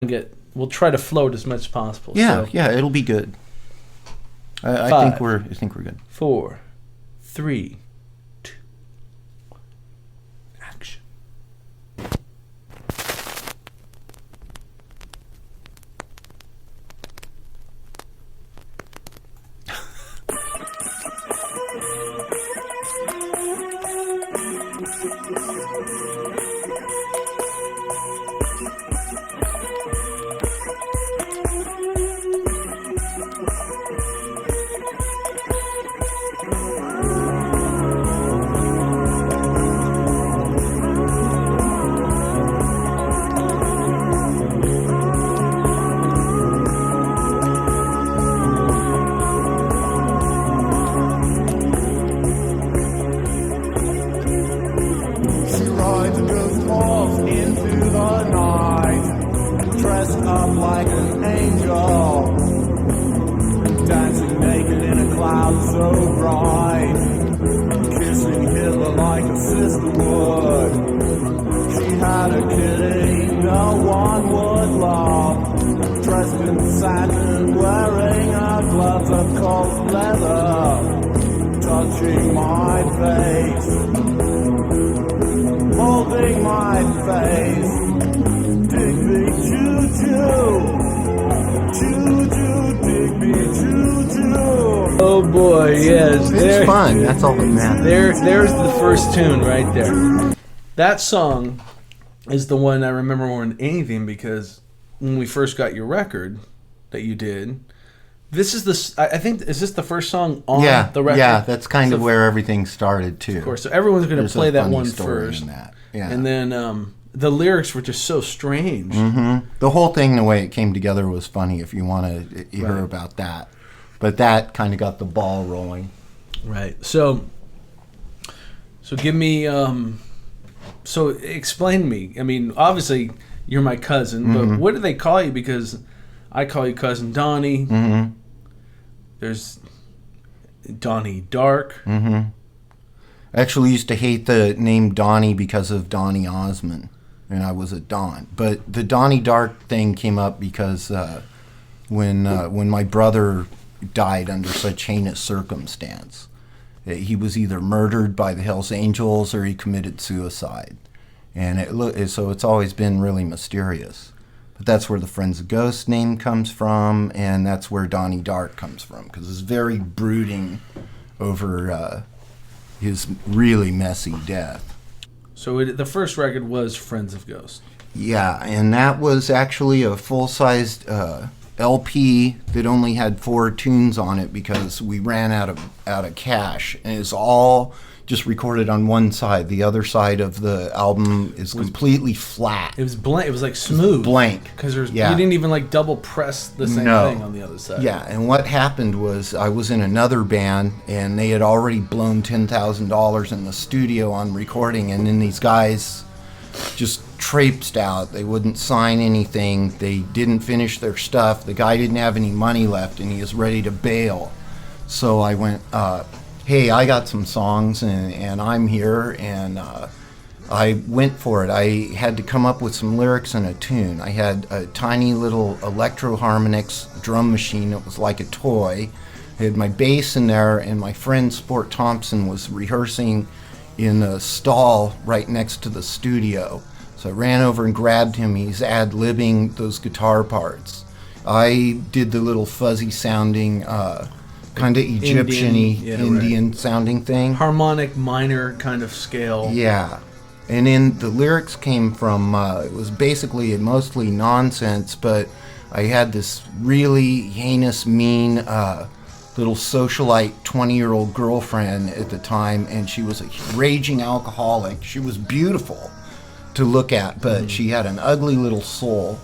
We'll try to float as much as possible. Yeah, So, yeah, it'll be good. I think we're good. 4, 3, 2, action. She rides and goes off into the night, dressed up like an angel, dancing naked in a cloud so bright, kissing Hitler like a sister would. She had a kitty no one would love, dressed in satin, wearing her gloves of cold leather, touching my face, holding my face. Digby choo-choo, choo-choo, Digby choo-choo. Oh boy, yes. It's fun. That's all that matters. There's the first tune right there. That song is the one I remember more than anything because when we first got your record that you did, this is I think, is this the first song on the record? Yeah, that's kind of where everything started too. Of course, so everyone's going to play that one story first. in that. Yeah. And then the lyrics were just so strange. Mm-hmm. The whole thing, the way it came together, was funny. If you want to hear about that, but that kind of got the ball rolling. Right. So give me. So explain to me. I mean, obviously you're my cousin, but what do they call you? Because I call you cousin Donnie. Mm-hmm. There's Donnie Darq. Mm-hmm. I actually used to hate the name Donnie because of Donnie Osmond, and I was a Don. But the Donnie Darq thing came up because when my brother died under such heinous circumstance, he was either murdered by the Hells Angels or he committed suicide, and so it's always been really mysterious. But that's where the Friends of Ghosts name comes from, and that's where Donnie Darq comes from, because it's very brooding over his really messy death. So the first record was Friends of Ghosts. Yeah, and that was actually a full-sized LP that only had 4 tunes on it because we ran out of cash, and it's all just recorded on one side. The other side of the album is completely flat. It was blank. It was like smooth. Blank. Because you didn't even like double press the same thing on the other side. Yeah, and what happened was I was in another band, and they had already blown $10,000 in the studio on recording, and then these guys just traipsed out. They wouldn't sign anything. They didn't finish their stuff. The guy didn't have any money left, and he was ready to bail. So I went, hey, I got some songs, and I'm here, and I went for it. I had to come up with some lyrics and a tune. I had a tiny little Electro Harmonix drum machine that was like a toy. I had my bass in there, and my friend Sport Thompson was rehearsing in a stall right next to the studio. So I ran over and grabbed him. He's ad-libbing those guitar parts. I did the little fuzzy sounding, kind of Egyptian-y, Indian sounding thing. Harmonic minor kind of scale. Yeah. And then the lyrics came from, it was basically mostly nonsense, but I had this really heinous, mean little socialite 20-year-old girlfriend at the time, and she was a raging alcoholic. She was beautiful to look at, but she had an ugly little soul.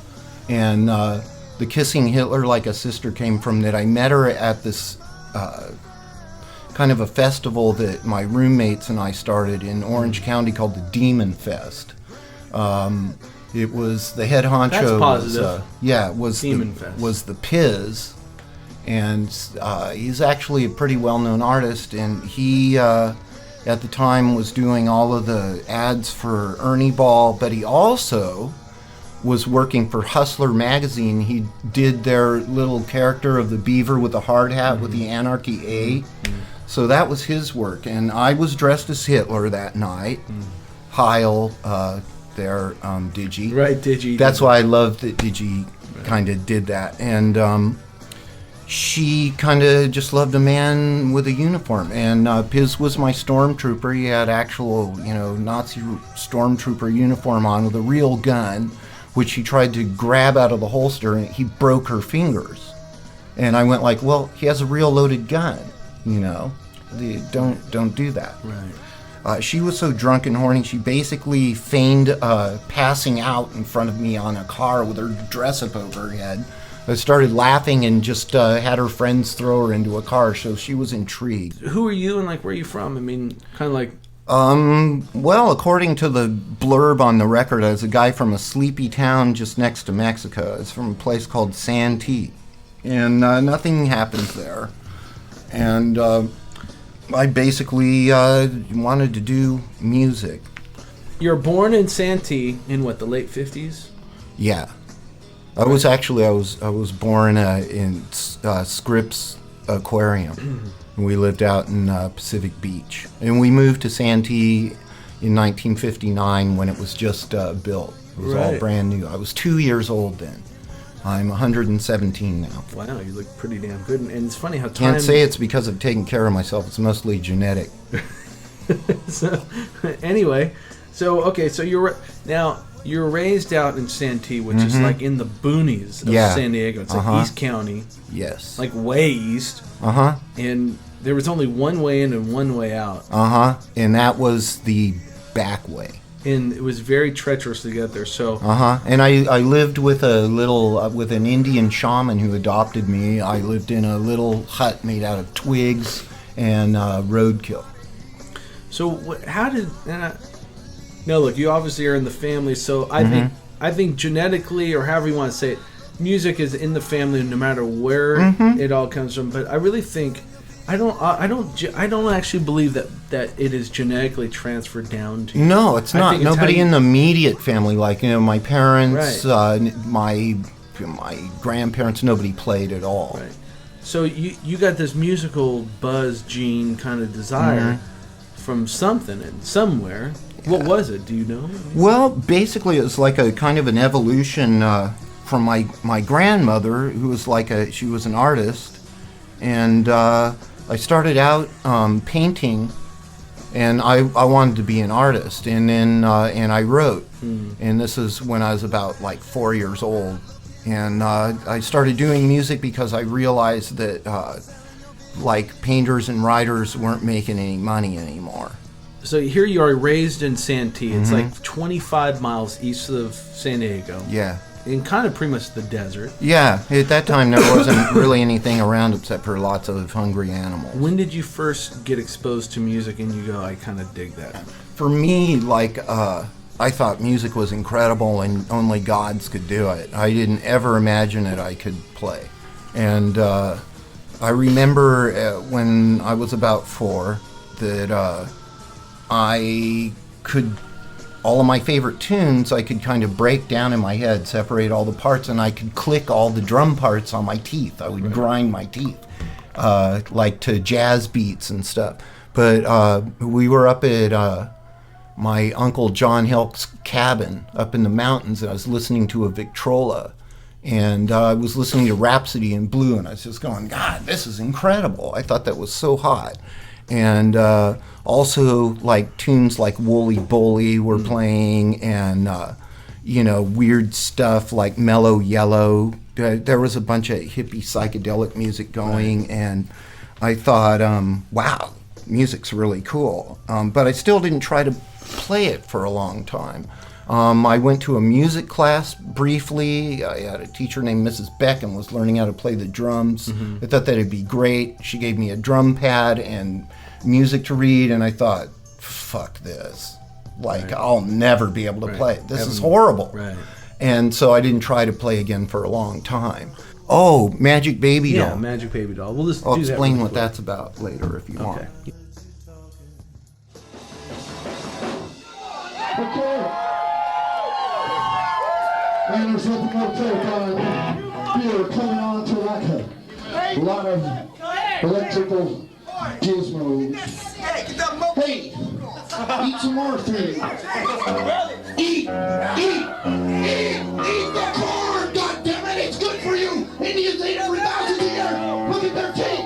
And the Kissing Hitler Like a Sister came from that. I met her at this kind of a festival that my roommates and I started in Orange County called the Demon Fest. It was the head honcho. That's positive. Was the Piz, and he's actually a pretty well-known artist, and he at the time was doing all of the ads for Ernie Ball, but he also was working for Hustler magazine. He did their little character of the beaver with the hard hat with the Anarchy A. So that was his work, and I was dressed as Hitler that night. Heil, their Digi. Right, Digi. That's why I love that Digi kind of did that. And she kind of just loved a man with a uniform. And Piz was my stormtrooper. He had actual, Nazi stormtrooper uniform on with a real gun, which he tried to grab out of the holster, and he broke her fingers. And I went like, well, he has a real loaded gun, Don't do that. Right. She was so drunk and horny, she basically feigned passing out in front of me on a car with her dress up over her head. I started laughing and just had her friends throw her into a car, so she was intrigued. Who are you and where are you from? I mean, kind of like... Well, according to the blurb on the record, I was a guy from a sleepy town just next to Mexico. It's from a place called Santee. And nothing happens there. And I basically wanted to do music. You're born in Santee in the late 50s? Yeah. I was born in Scripps Aquarium. We lived out in Pacific Beach. And we moved to Santee in 1959 when it was just built. It was all brand new. I was 2 years old then. I'm 117 now. Wow, you look pretty damn good. And it's funny how time... Can't say it's because of taking care of myself. It's mostly genetic. So, anyway, so you're raised out in Santee, which is in the boonies of San Diego. It's East County. Yes. Way east. And there was only one way in and one way out. And that was the back way. And it was very treacherous to get there. So. And I lived with with an Indian shaman who adopted me. I lived in a little hut made out of twigs and roadkill. So how did? No, look, you obviously are in the family. So I think genetically, or however you want to say it, music is in the family no matter where it all comes from. But I really think. I don't actually believe that it is genetically transferred down to you. No, it's not. Nobody in the immediate family, my parents, my grandparents, nobody played at all. Right. So you got this musical buzz gene kind of desire from something and somewhere. What was it? Do you know? Well, basically, it was like a kind of an evolution from my grandmother, who was she was an artist, and. I started out painting, and I wanted to be an artist, and then I wrote, and this is when I was about 4 years old, and I started doing music because I realized that painters and writers weren't making any money anymore. So here you are, raised in Santee. It's 25 miles east of San Diego. Yeah. In kind of pretty much the desert. Yeah, at that time there wasn't really anything around except for lots of hungry animals. When did you first get exposed to music and you go, I kind of dig that? For me, I thought music was incredible and only gods could do it. I didn't ever imagine that I could play. And I remember when I was about 4 that I could... all of my favorite tunes I could kind of break down in my head, separate all the parts, and I could click all the drum parts on my teeth. I would grind my teeth, to jazz beats and stuff. But we were up at my Uncle John Helk's cabin up in the mountains, and I was listening to a Victrola. And I was listening to Rhapsody in Blue, and I was just going, God, this is incredible. I thought that was so hot. And also tunes like Wooly Bully were playing, and weird stuff like Mellow Yellow. There was a bunch of hippie psychedelic music going, and I thought, wow, music's really cool. But I still didn't try to play it for a long time. I went to a music class briefly. I had a teacher named Mrs. Beck and was learning how to play the drums. I thought that'd be great. She gave me a drum pad and music to read, and I thought, fuck this. I'll never be able to play it. This is horrible. Right. And so I didn't try to play again for a long time. Oh, Magic Baby Doll. Yeah, Magic Baby Doll. We'll just I'll do that explain really what quick. that's about later if you want. And there's nothing more take on beer coming on to like a lot of electrical gizmos. Hey, eat some more food. Eat the corn, goddammit, it's good for you. Indians eat every thousand a year. Look at their teeth.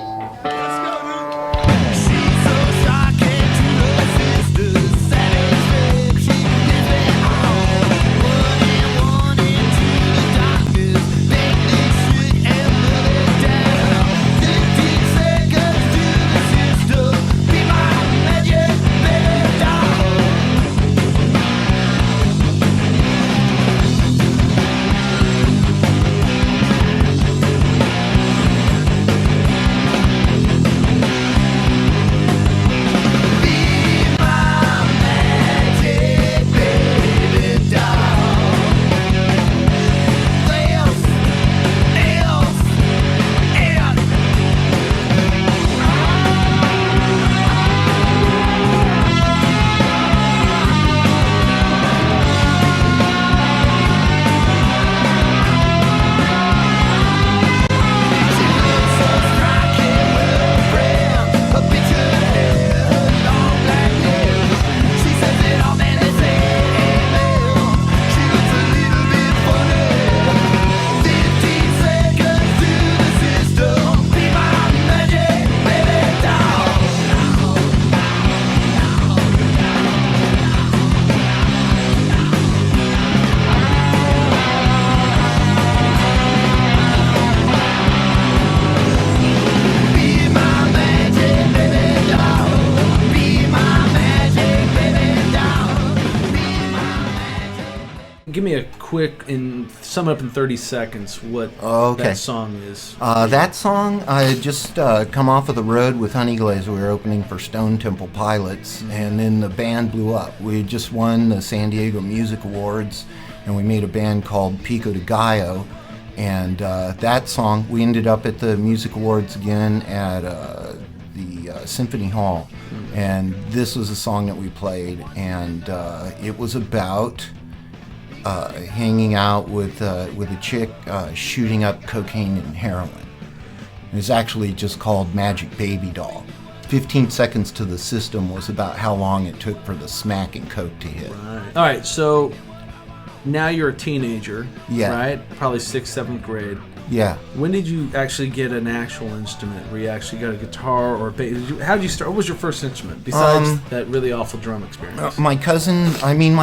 Give me a quick, and sum up in 30 seconds what that song is. That song, I had just come off of the road with Honey Glaze. We were opening for Stone Temple Pilots, and then the band blew up. We had just won the San Diego Music Awards, and we made a band called Pico de Gallo. And that song, we ended up at the Music Awards again at the Symphony Hall. And this was a song that we played, and it was about hanging out with a chick shooting up cocaine and heroin. It was actually just called Magic Baby Doll. 15 seconds to the system was about how long it took for the smack and coke to hit. Right. All right, so now you're a teenager, right? Probably 6th, 7th grade. Yeah. When did you actually get an actual instrument? Where you actually got a guitar or a bass? How did you start? What was your first instrument besides that really awful drum experience? My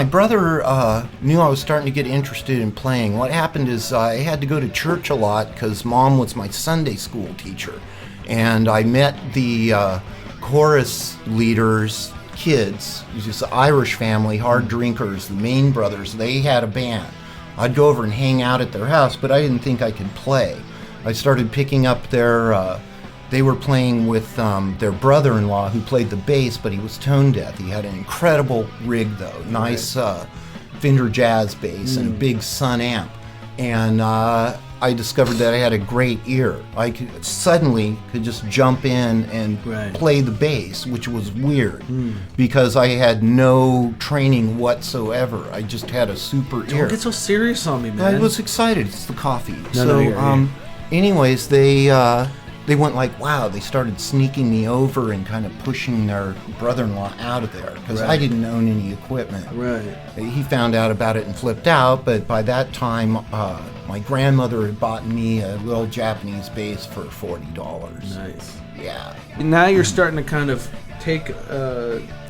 brother knew I was starting to get interested in playing. What happened is I had to go to church a lot because Mom was my Sunday school teacher. And I met the chorus leaders' kids. It was just an Irish family, hard drinkers, the Main brothers. They had a band. I'd go over and hang out at their house, but I didn't think I could play. I started picking up they were playing with their brother-in-law who played the bass, but he was tone deaf. He had an incredible rig though, nice Fender Jazz bass and a big Sun amp. And I discovered that I had a great ear. I could just jump in and play the bass, which was weird because I had no training whatsoever. I just had a super ear. Don't get so serious on me, man. I was excited. It's the coffee. Anyways, they went like, wow, they started sneaking me over and kind of pushing their brother-in-law out of there because I didn't own any equipment. Right. He found out about it and flipped out, but by that time, my grandmother had bought me a little Japanese bass for $40. Nice. Yeah. And now you're starting to kind of take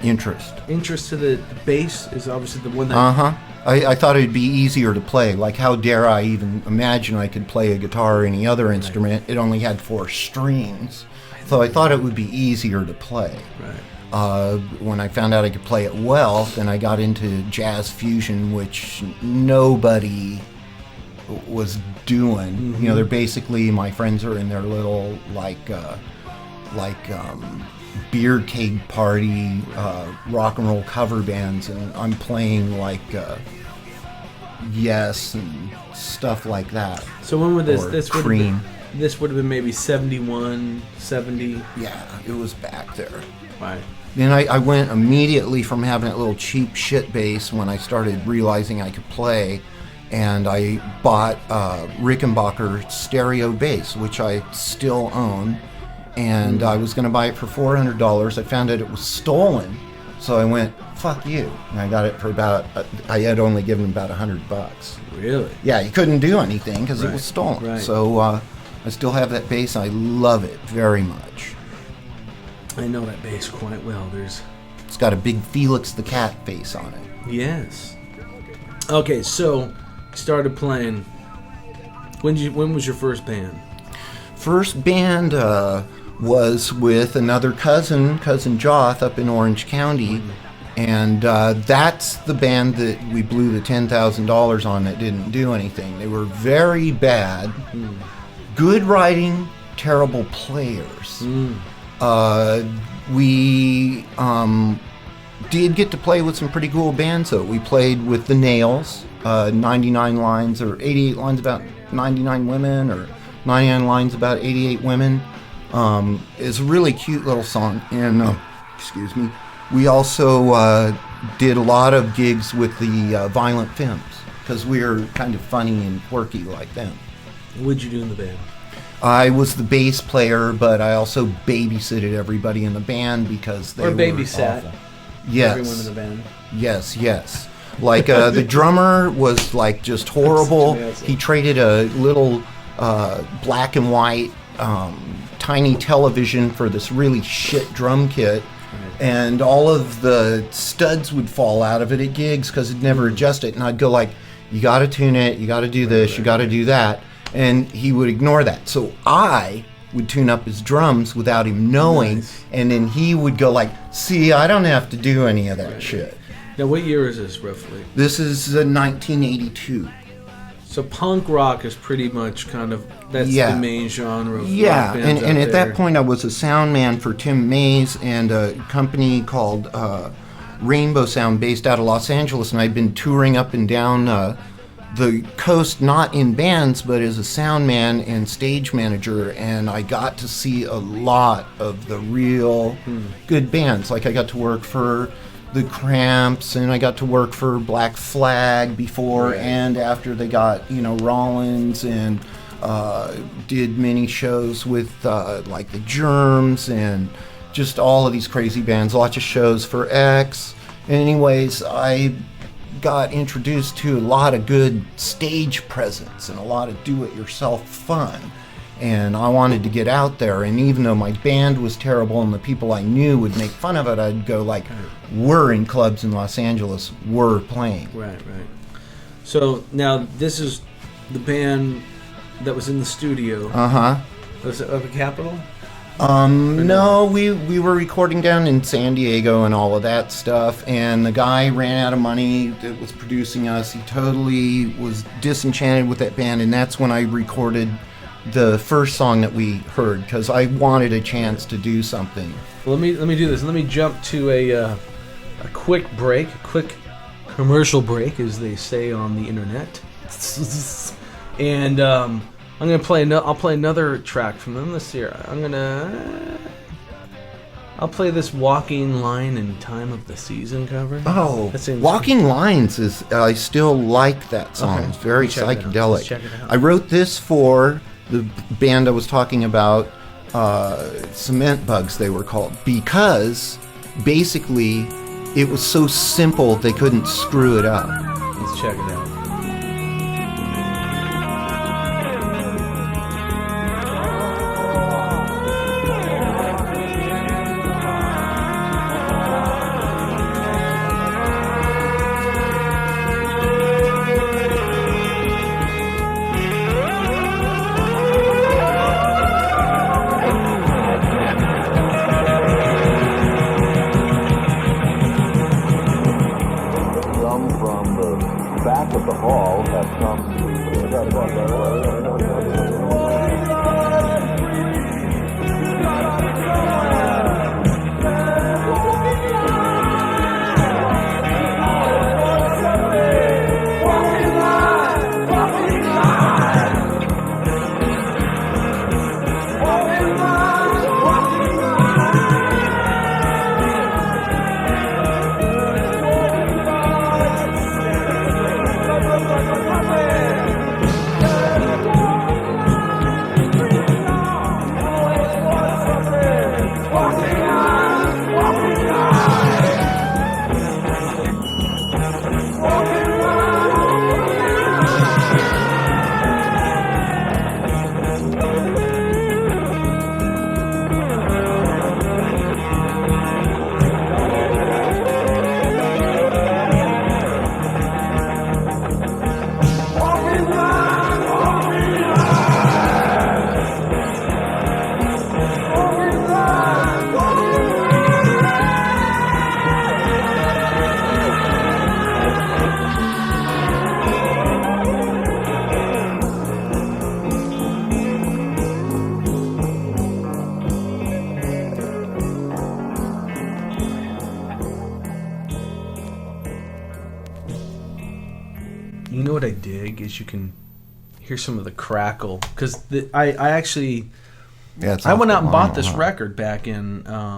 interest to the bass is obviously the one that... I thought it'd be easier to play. Like, how dare I even imagine I could play a guitar or any other instrument? It only had 4 strings. So I thought it would be easier to play. Right. When I found out I could play it well, then I got into jazz fusion, which nobody was doing. Mm-hmm. You know, they're basically, my friends are in their little, beer keg party rock and roll cover bands, and I'm playing like Yes and stuff like that. So when would this would have been maybe 71, 70? Yeah, it was back there. Right. Then I went immediately from having that little cheap shit bass when I started realizing I could play and I bought Rickenbacker stereo bass, which I still own, and I was going to buy it for $400. I found out it was stolen, so I went, fuck you, and I got it for about, I had only given about $100. Really? Yeah, you couldn't do anything because it Right, was stolen. right. So I still have that bass. I love it very much. I know that bass quite well. It's got a big Felix the Cat face on it. Yes. Okay, so you started playing. When was your first band? First band was with another cousin Joth up in Orange County, and that's the band that we blew the $10,000 on that didn't do anything. They were very bad, good writing, terrible players. We did get to play with some pretty cool bands, though. We played with the Nails, 99 lines or 88 lines about 99 women, or 99 lines about 88 women. It's a really cute little song, and excuse me. We also did a lot of gigs with the Violent Femmes because we were kind of funny and quirky like them. What'd you do in the band? I was the bass player, but I also babysitted everybody in the band because they were babysat awful. Yes. Everyone in the band. Yes. Like the drummer was like just horrible. He traded a little black and white tiny television for this really shit drum kit, and all of the studs would fall out of it at gigs because it'd never adjust it. And I'd go like, "You got to tune it. You got to do this. You got to do that." And he would ignore that. So I would tune up his drums without him knowing, and then he would go like, "See, I don't have to do any of that shit." Now, what year is this roughly? This is 1982. So punk rock is pretty much kind of the main genre of rock bands and out at that point I was a sound man for Tim Mays and a company called Rainbow Sound based out of Los Angeles, and I'd been touring up and down the coast, not in bands, but as a sound man and stage manager, and I got to see a lot of the real good bands. Like I got to work for the Cramps, and I got to work for Black Flag before and after they got, Rollins, and did many shows with like the Germs and just all of these crazy bands, lots of shows for X. Anyways, I got introduced to a lot of good stage presence and a lot of do-it-yourself fun, and I wanted to get out there. And even though my band was terrible and the people I knew would make fun of it, I'd go like, we're in clubs in Los Angeles, we're playing. Right. So now this is the band that was in the studio. Was it up at Capitol? No, we were recording down in San Diego and all of that stuff, and the guy ran out of money that was producing us. He totally was disenchanted with that band, and that's when I recorded the first song that we heard, because I wanted a chance to do something. Well, let me do this. Let me jump to a quick break, a quick commercial break, as they say on the internet. And I'm gonna play. I'll play another track from them this year. I'll play this "Walking Line" in Time of the Season cover. Oh, "Walking Lines" is. I still like that song. Okay. It's very psychedelic. Check it out. I wrote this for the band I was talking about, Cement Bugs. They were called because basically it was so simple they couldn't screw it up. Let's check it out. From the back of I dig is you can hear some of the crackle because I actually I went out and bought this record back in I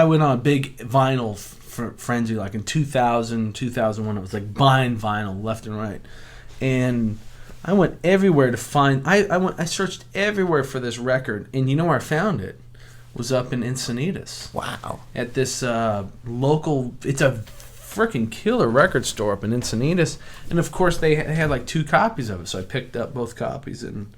went on a big vinyl frenzy like in 2000, 2001. It was like buying vinyl left and right, and I went everywhere to find. I searched everywhere for this record, and you know where I found it? Was up in Encinitas. Wow! At this local, it's a freaking killer record store up in Encinitas, and of course they had like 2 copies of it, so I picked up both copies, and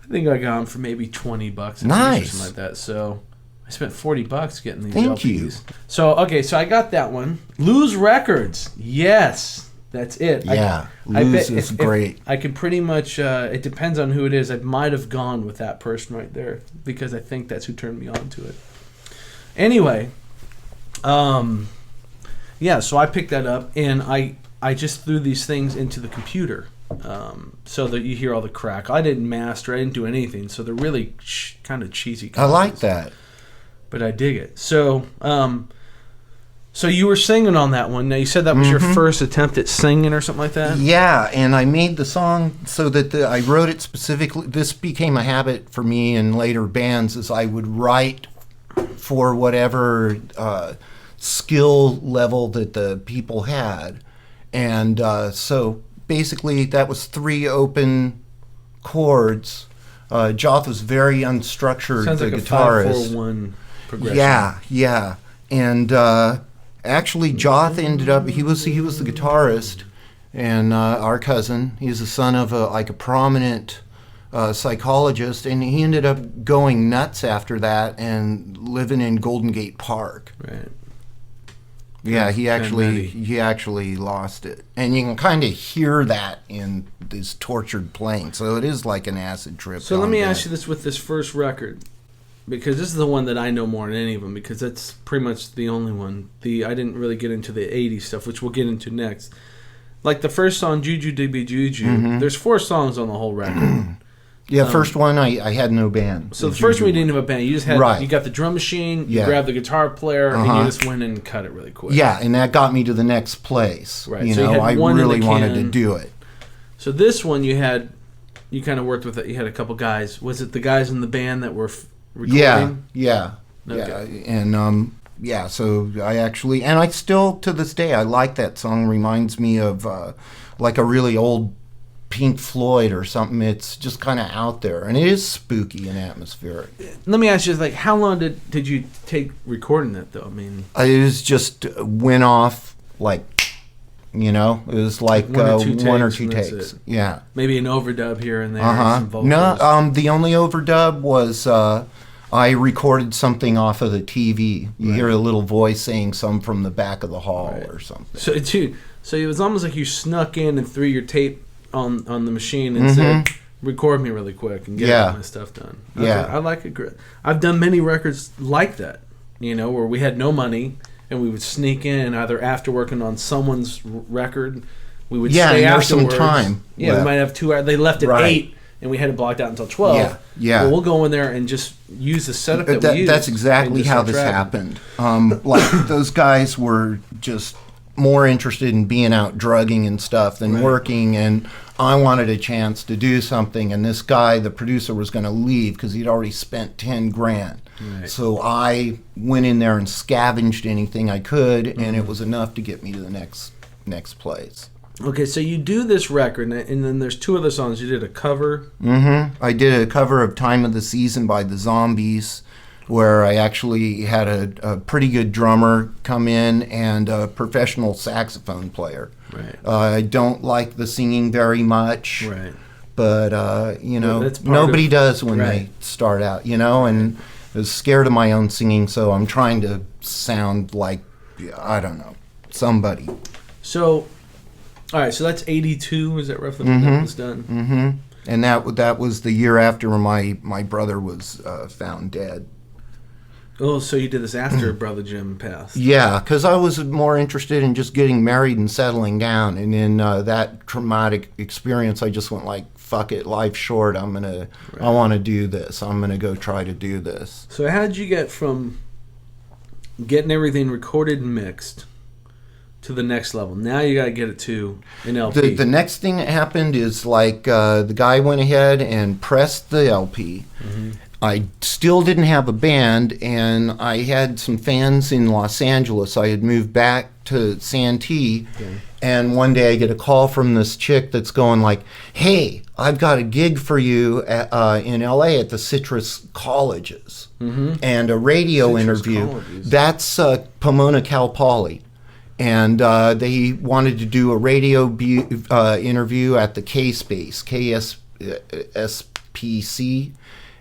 I think I got them for maybe $20. Nice, or something like that. So I spent $40 getting these Thank LPs. you. So I got that one. Lose Records, yes, that's it. Yeah, Lose is great. I could pretty much. It depends on who it is. I might have gone with that person right there because I think that's who turned me on to it. Anyway, yeah, so I picked that up and I just threw these things into the computer so that you hear all the crack. I didn't master, I didn't do anything, so they're really kind of cheesy. I like that. But I dig it. So, so you were singing on that one. Now, you said that was your first attempt at singing or something like that? Yeah, and I made the song so that I wrote it specifically. This became a habit for me in later bands, is I would write for whatever skill level that the people had. And so basically that was 3 open chords. Joth was very unstructured, sounds the like guitarist. A 5-4-1 progression. Yeah. And actually Joth ended up, he was the guitarist, and our cousin, he's the son of a prominent psychologist, and he ended up going nuts after that and living in Golden Gate Park. Right. Yeah, he actually lost it, and you can kind of hear that in this tortured playing. So it is like an acid trip. So let me ask you this with this first record, because this is the one that I know more than any of them, because that's pretty much the only one. I didn't really get into the 80s stuff, which we'll get into next. Like the first song, Juju Digby Juju, there's 4 songs on the whole record. Yeah, first one I had no band. So the first one you didn't have a band. You just had you got the drum machine, you grabbed the guitar player, and you just went and cut it really quick. Yeah, and that got me to the next place. Right. You so know, you had I one really in the wanted can. to do it. So this one you kind of worked with it. You had a couple guys. Was it the guys in the band that were recording? Yeah. Okay. And so I actually, and I still to this day I like that song. Reminds me of like a really old Pink Floyd or something. It's just kind of out there, and it is spooky and atmospheric. Let me ask you, like, how long did you take recording that, though? I mean, it was just went off like, it was like one or two takes. Yeah, maybe an overdub here and there. Some vocals. No, the only overdub was I recorded something off of the TV. You hear a little voice saying some from the back of the hall or something. So it was almost like you snuck in and threw your tape on the machine and said, record me really quick and get all my stuff done. I like it. I've done many records like that, where we had no money and we would sneak in either after working on someone's record. We would stay afterwards. Some time. Yeah, we might have 2 hours. They left at 8 and we had it blocked out until 12. Yeah. Well, we'll go in there and just use the setup that we used. That's exactly how this happened. Like those guys were just more interested in being out drugging and stuff than working, and I wanted a chance to do something, and this guy, the producer, was going to leave because he'd already spent $10,000. Right. So I went in there and scavenged anything I could, and it was enough to get me to the next place. Okay, so you do this record, and then there's 2 other songs. You did a cover. I did a cover of Time of the Season by the Zombies, where I actually had a pretty good drummer come in and a professional saxophone player. Right. I don't like the singing very much. Right. But, nobody does when they start out, and I was scared of my own singing, so I'm trying to sound like, I don't know, somebody. So, all right, so that's 82, is that roughly when that was done? Mm-hmm. And that was the year after my brother was found dead. Oh, so you did this after Brother Jim passed? Yeah, because I was more interested in just getting married and settling down. And in that traumatic experience, I just went like, fuck it, life's short. I want to do this. I'm going to go try to do this. So how did you get from getting everything recorded and mixed to the next level. Now you got to get it to an LP. The next thing that happened is like the guy went ahead and pressed the LP. Mm-hmm. I still didn't have a band, and I had some fans in Los Angeles. I had moved back to Santee, and one day I get a call from this chick that's going like, "Hey, I've got a gig for you in LA at the Citrus Colleges, and a radio interview." Colleges. That's Pomona Cal Poly. And they wanted to do a radio interview at the K-Space, KSPC.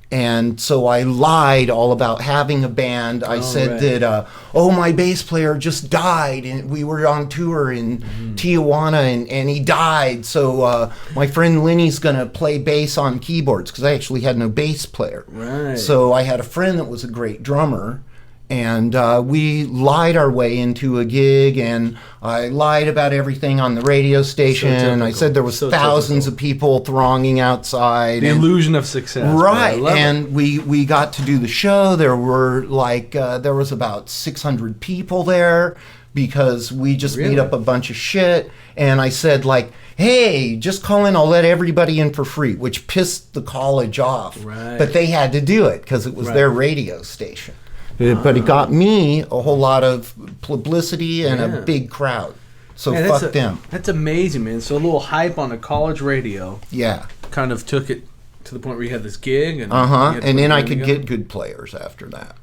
And so I lied all about having a band. I said that, my bass player just died, and we were on tour in Tijuana, and he died. So my friend Lenny's going to play bass on keyboards, because I actually had no bass player. Right. So I had a friend that was a great drummer. And we lied our way into a gig, and I lied about everything on the radio station. I said there was thousands of people thronging outside. The illusion of success. Right. And we got to do the show. There were there was about 600 people there, because we just made up a bunch of shit. And I said like, "Hey, just call in, I'll let everybody in for free," which pissed the college off. Right. But they had to do it because it was their radio station. But it got me a whole lot of publicity and a big crowd. So fuck them. That's amazing, man. So a little hype on a college radio. Yeah. Kind of took it to the point where you had this gig. And And then I could get good players after that.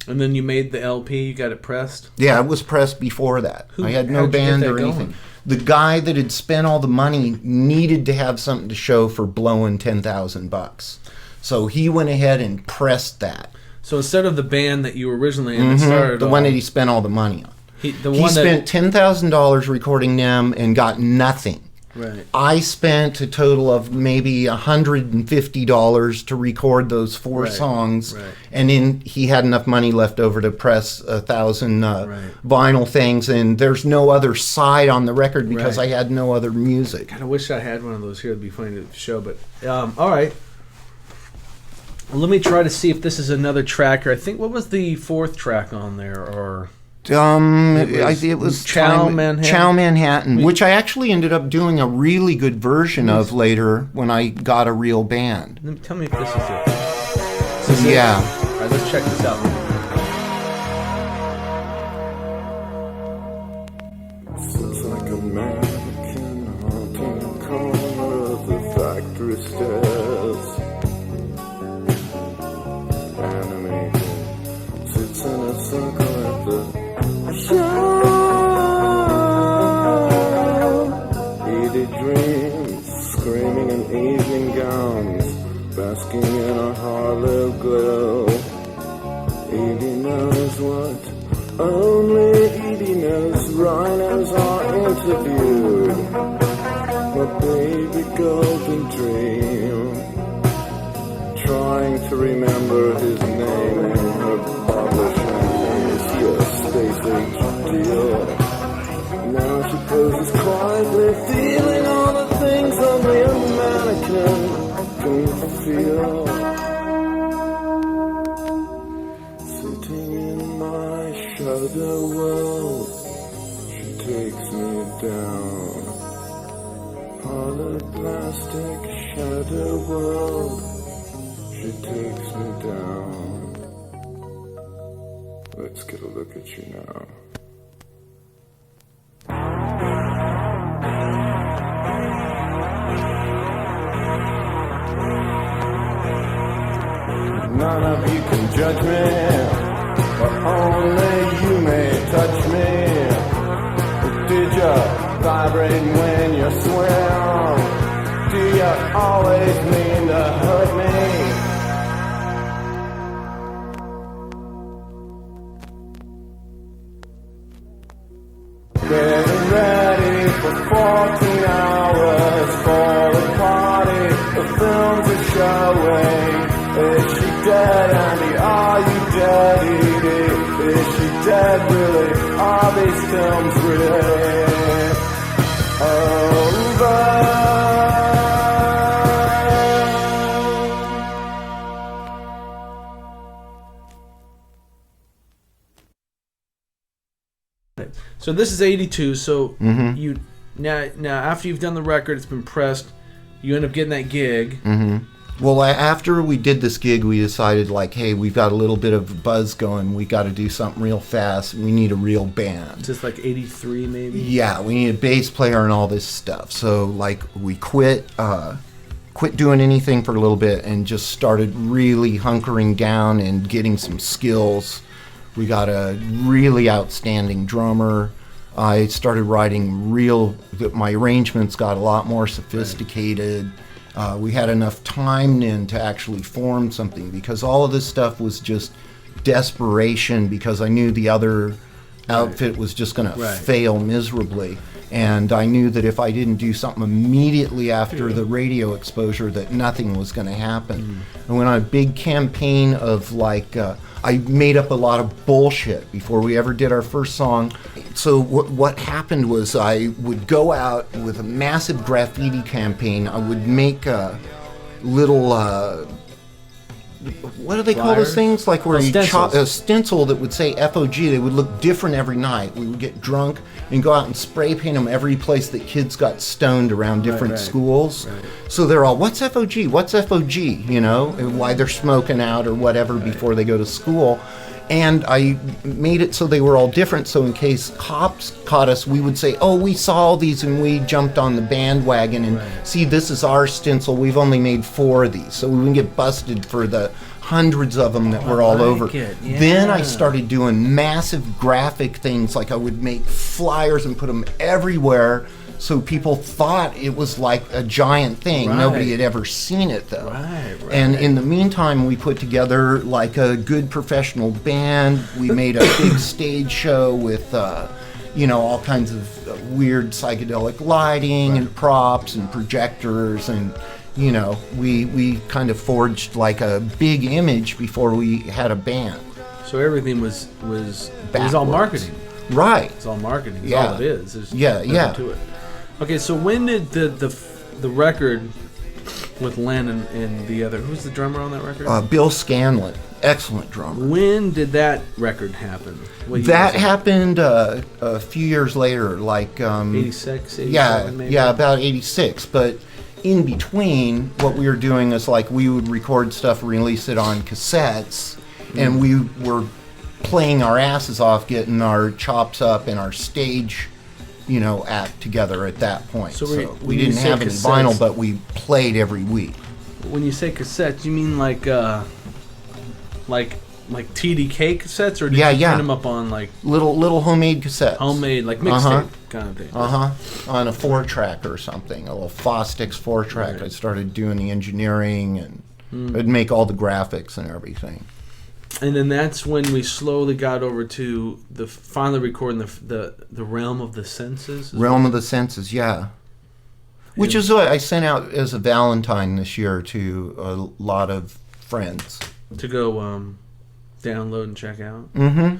And then you made the LP, you got it pressed? Yeah, it was pressed before that. I had no band or anything. The guy that had spent all the money needed to have something to show for blowing $10,000. So he went ahead and pressed that. So instead of the band that you were originally in, started the one that he spent all the money on. He spent $10,000 recording them and got nothing. Right. I spent a total of maybe $150 to record those four songs, and then he had enough money left over to press 1,000 vinyl things. And there's no other side on the record because I had no other music. God, I wish I had one of those here. It'd be funny to show. But all right. Well, let me try to see if this is another track. Or I think, what was the fourth track on there? Or it was Chow Manhattan, which I actually ended up doing a really good version of later when I got a real band. Tell me if this is it. Yeah. All right, let's check this out. Sits like a mannequin haunting the corner of the factory stairs. Animated, sits in a circle at the show. Edie dreams, screaming in evening gowns, basking in a Harlow glow. Edie knows what only Edie knows. Rhinos are interviewed. Her baby golden dream, trying to remember his name in her publishing is your space age deal. Now she poses quietly, feeling all the things only a mannequin can feel. Sitting in my shadow world, she takes me down. Hollow plastic shadow world, she takes me down. Let's get a look at you now. None of you can judge me, but only you may touch me. Did you vibrate when you swim? Do you always mean to hurt me? Getting ready for 14 hours for the party. The films are showing. Is she dead, Andy? Are you dead, Edie? Is she dead, really? Are these films really over? So this is 82. So Mm-hmm. you now after you've done the record, it's been pressed. You end up getting that gig. Mm-hmm. Well, after we did this gig, we decided, like, hey, we've got a little bit of buzz going. We got to do something real fast. We need a real band. Just like 83, maybe. Yeah, we need a bass player and all this stuff. So, like, we quit doing anything for a little bit and just started really hunkering down and getting some skills. We got a really outstanding drummer. I started writing my arrangements got a lot more sophisticated. We had enough time then to actually form something, because all of this stuff was just desperation, because I knew the other outfit was just going to fail miserably. And I knew that if I didn't do something immediately after the radio exposure, that nothing was going to happen. I went on a big campaign of, like, I made up a lot of bullshit before we ever did our first song. So what happened was I would go out with a massive graffiti campaign. I would make a little... what do they call those things? Like where you chop a stencil that would say FOG. They would look different every night. We would get drunk and go out and spray paint them every place that kids got stoned around different schools. Right. So they're all, what's FOG? What's FOG? You know, why they're smoking out or whatever before they go to school. And I made it so they were all different, so in case cops caught us, we would say, oh, we saw all these and we jumped on the bandwagon and see, this is our stencil. We've only made 4 of these, so we wouldn't get busted for the hundreds of them that were all over. Yeah. Then I started doing massive graphic things, like I would make flyers and put them everywhere, so people thought it was like a giant thing. Right. Nobody had ever seen it, though. Right. And in the meantime, we put together like a good professional band. We made a big stage show with, all kinds of weird psychedelic lighting and props and projectors. And, we kind of forged like a big image before we had a band. So everything was all marketing. Right. It's all marketing. It's Yeah. all it is. There's Yeah. to it. Okay, so when did the record with Len and the other, who's the drummer on that record? Bill Scanlon, excellent drummer. When did that record happen? That happened a few years later, like 86, 87 maybe? Yeah, about 86. But in between, what we were doing is like we would record stuff, release it on cassettes, and we were playing our asses off, getting our chops up and our stage, act together at that point. So we didn't have any vinyl, but we played every week. When you say cassettes, you mean like TDK cassettes, or did you print them up on like little homemade cassettes? Homemade, like mixtape kind of thing. On a 4-track or something, a little Fostix 4-track. Right. I started doing the engineering and I'd make all the graphics and everything. And then that's when we slowly got over to finally recording the Realm of the Senses. Realm of the Senses, yeah. Which is what I sent out as a Valentine this year to a lot of friends. To go download and check out. Mm-hmm.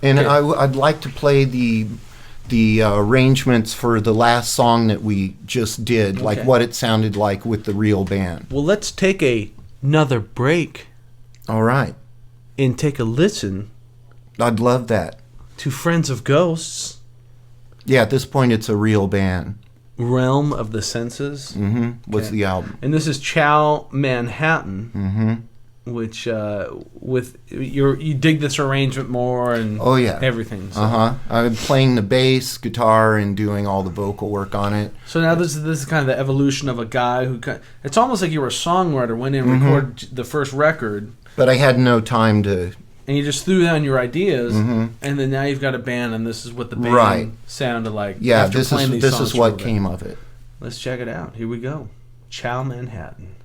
And okay. I'd like to play the arrangements for the last song that we just did, like what it sounded like with the real band. Well, let's take another break. All right. And take a listen. I'd love that. To Friends of Ghosts. Yeah, at this point it's a real band. Realm of the Senses. Mm-hmm. What's the album? And this is Chow Manhattan. Mm-hmm. Which with you dig this arrangement more and everything. So. I'm playing the bass, guitar, and doing all the vocal work on it. So now this is kind of the evolution of a guy who it's almost like you were a songwriter, went in and recorded the first record. But I had no time to... And you just threw down your ideas, and then now you've got a band, and this is what the band sounded like. Yeah, this is what came of it. Let's check it out. Here we go. Chow Manhattan.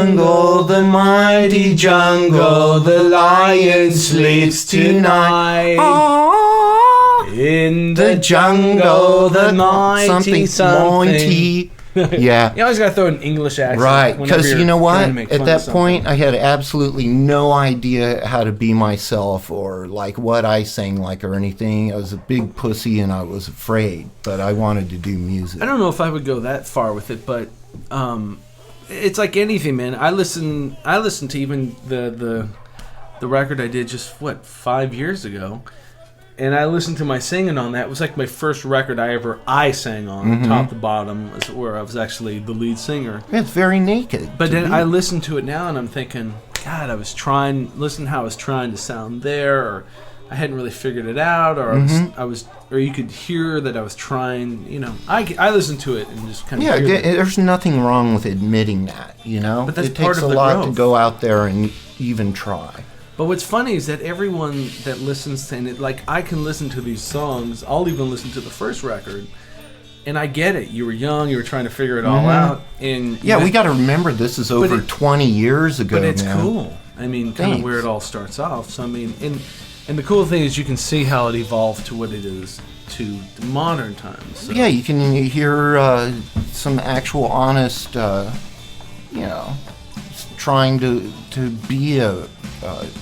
jungle, the mighty jungle, the lion sleeps tonight. In The jungle, the mighty mighty. Yeah. You always gotta throw an English accent. Right, whenever because you're you know what? trying to make At fun that of something. point, I had absolutely no idea how to be myself or like what I sang like or anything. I was a big pussy and I was afraid, but I wanted to do music. I don't know if I would go that far with it, but it's like anything, man. I listen to even the record I did just 5 years ago, and I listened to my singing on that. It was like my first record I sang on, top to bottom, where I was actually the lead singer. It's very naked. But to then be. I listen to it now, and I'm thinking, God, listen how I was trying to sound there, or I hadn't really figured it out, or or you could hear that I was trying. You know, I listened to it and just kind of there's nothing wrong with admitting that, you know. But that's it part takes of a the lot growth. to go out there and even try. But what's funny is that everyone that listens to it, like I can listen to these songs, I'll even listen to the first record, and I get it. You were young, you were trying to figure it all out, and Yeah, we got to remember this is over 20 years ago. But it's man. cool. I mean, kind of Thanks. where it all starts off. So I mean, and the cool thing is you can see how it evolved to what it is to the modern times. So. Yeah, you can hear some actual honest, you know, trying to be a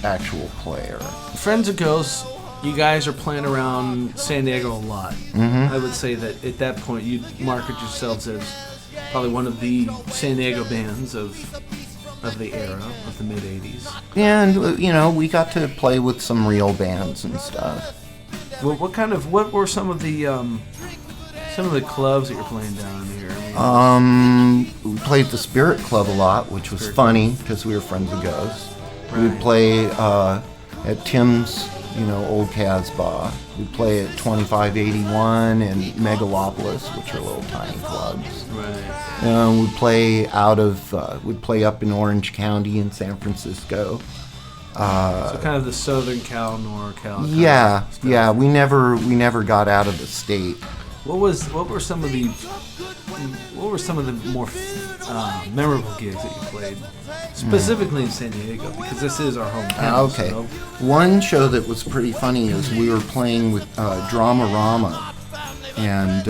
actual player. Friends of Ghosts, you guys are playing around San Diego a lot. I would say that at that point you market yourselves as probably one of the San Diego bands of the era of the mid '80s. And you know, we got to play with some real bands and stuff. Well, what were some of the clubs that you're playing down here? I mean, We played the Spirit Club a lot, which was funny because we were friends of Ghosts. Right. We'd play at Tim's, you know, old Casbah. We'd play at 2581 and Megalopolis, which are little tiny clubs. right. We'd play up in Orange County in San Francisco. So kind of the Southern Cal, NorCal. Yeah, yeah. We never got out of the state. What were some of the more memorable gigs that you played, specifically in San Diego, because this is our hometown. Okay. So. One show that was pretty funny is we were playing with Dramarama, and